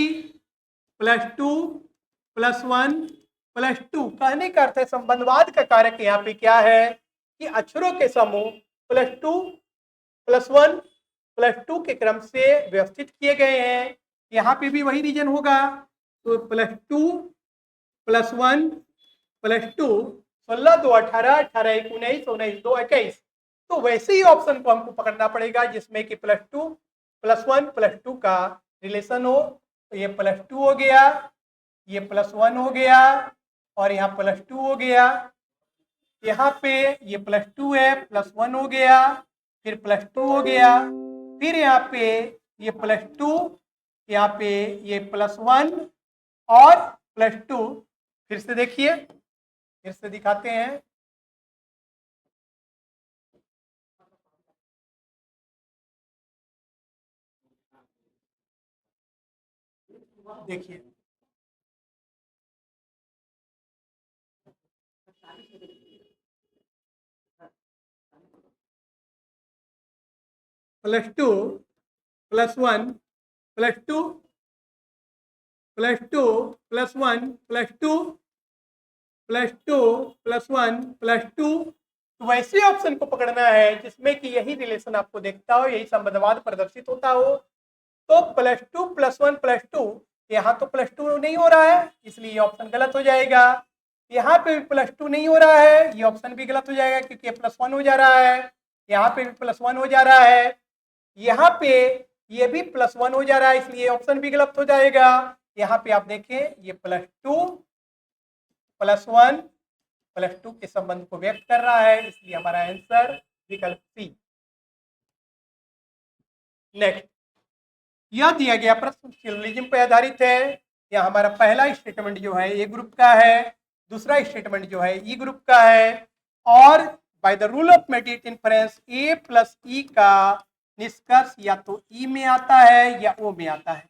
+2 +1 +2। कहने का अर्थ है संबंधवाद का कारक यहाँ पे क्या है कि अक्षरों के समूह +2 +1 +2 के क्रम से व्यवस्थित किए गए हैं। यहाँ पे भी वही रीजन होगा, तो +2 +1 +2, 16 2 18, 18 1 19, 19 2 21। तो वैसे ही ऑप्शन को हमको पकड़ना पड़ेगा जिसमें कि +2 +1 +2 का रिलेशन हो। तो ये +2 हो गया, ये +1 हो गया और यहाँ +2 हो गया। यहाँ पे ये +2 है, +1 हो गया, फिर +2 हो गया, फिर यहाँ पे ये +2, यहाँ पे ये +1 और +2। फिर से देखिए, फिर से दिखाते हैं। देखिए +2 +1 +2 +2 +1 +2 +2 +1 +2। तो वैसे ऑप्शन को पकड़ना है जिसमें कि यही रिलेशन आपको देखता हो, यही संबंधवाद प्रदर्शित होता हो। तो +2 +1 +2, यहाँ तो +2 नहीं हो रहा है इसलिए ये ऑप्शन गलत हो जाएगा। यहाँ पे भी +2 नहीं हो रहा है, ये ऑप्शन भी गलत हो जाएगा क्योंकि ये +1 हो जा रहा है। यहाँ पे भी +1 हो जा रहा है, यहाँ पे ये भी +1 हो जा रहा है इसलिए ऑप्शन भी गलत हो जाएगा। यहाँ पे आप देखें ये +2 +1 +2 के संबंध को व्यक्त कर रहा है, इसलिए हमारा आंसर विकल्प सी। नेक्स्ट, यह दिया गया प्रश्न सिलोजिज्म पर आधारित है। यह हमारा पहला स्टेटमेंट जो है ए ग्रुप का है, दूसरा स्टेटमेंट जो है ई ग्रुप का है, और by the rule of immediate inference A plus E का निष्कर्ष या तो ई में आता है या ओ में आता है।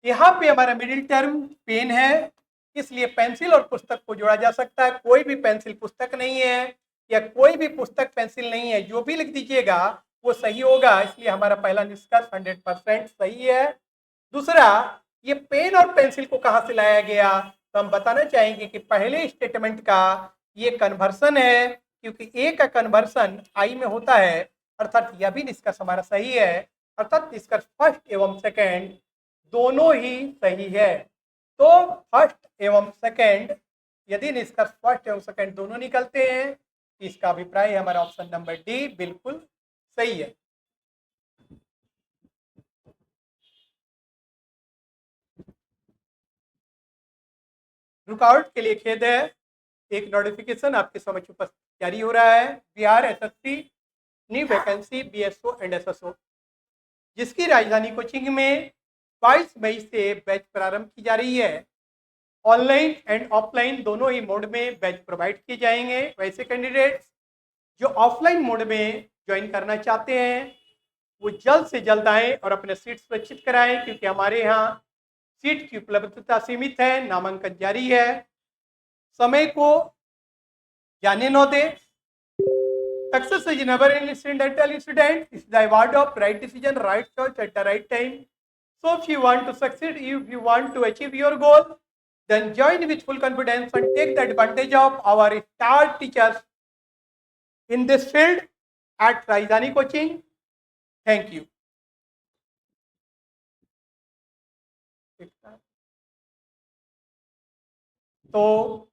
यहाँ पे हमारा मिडिल टर्म पेन है, इसलिए पेंसिल और पुस्तक को जोड़ा जा सकता है। कोई भी पेंसिल पुस्तक नहीं है या कोई भी पुस्तक पेंसिल नहीं है, जो भी लिख दीजिएगा वो सही होगा, इसलिए हमारा पहला निष्कर्ष 100% सही है। दूसरा, ये पेन और पेंसिल को कहाँ से लाया गया, तो हम बताना चाहेंगे कि पहले स्टेटमेंट का ये कन्वर्सन है, क्योंकि ए का कन्वर्सन आई में होता है, अर्थात यह भी निष्कर्ष हमारा सही है। अर्थात निष्कर्ष फर्स्ट एवं सेकेंड दोनों ही सही है। तो फर्स्ट एवं सेकेंड यदि निष्कर्ष फर्स्ट एवं सेकंड दोनों निकलते हैं, इसका अभिप्राय हमारा ऑप्शन नंबर डी बिल्कुल सही है। रुकावट के लिए खेद है, एक नोटिफिकेशन आपके समक्ष उपस्थित जारी हो रहा है। Bihar SSC new vacancy BSO and SSO, जिसकी राजधानी कोचिंग में 22 मई से बैच प्रारंभ की जा रही है। ऑनलाइन एंड ऑफलाइन दोनों ही मोड में बैच प्रोवाइड किए जाएंगे। वैसे कैंडिडेट्स जो ऑफलाइन मोड में ज्वाइन करना चाहते हैं वो जल्द से जल्द आएँ और अपने सीट सुरक्षित कराएं, क्योंकि हमारे यहाँ सीट की उपलब्धता सीमित है, नामांकन जारी है। समय को जाने न दें। Success is never an incidental incident. It's the award of right decision, right choice at the right time. So if you want to succeed, if you want to achieve your goal, then join with full confidence and take the advantage of our star teachers in this field at Rajdhani Coaching. Thank you. तो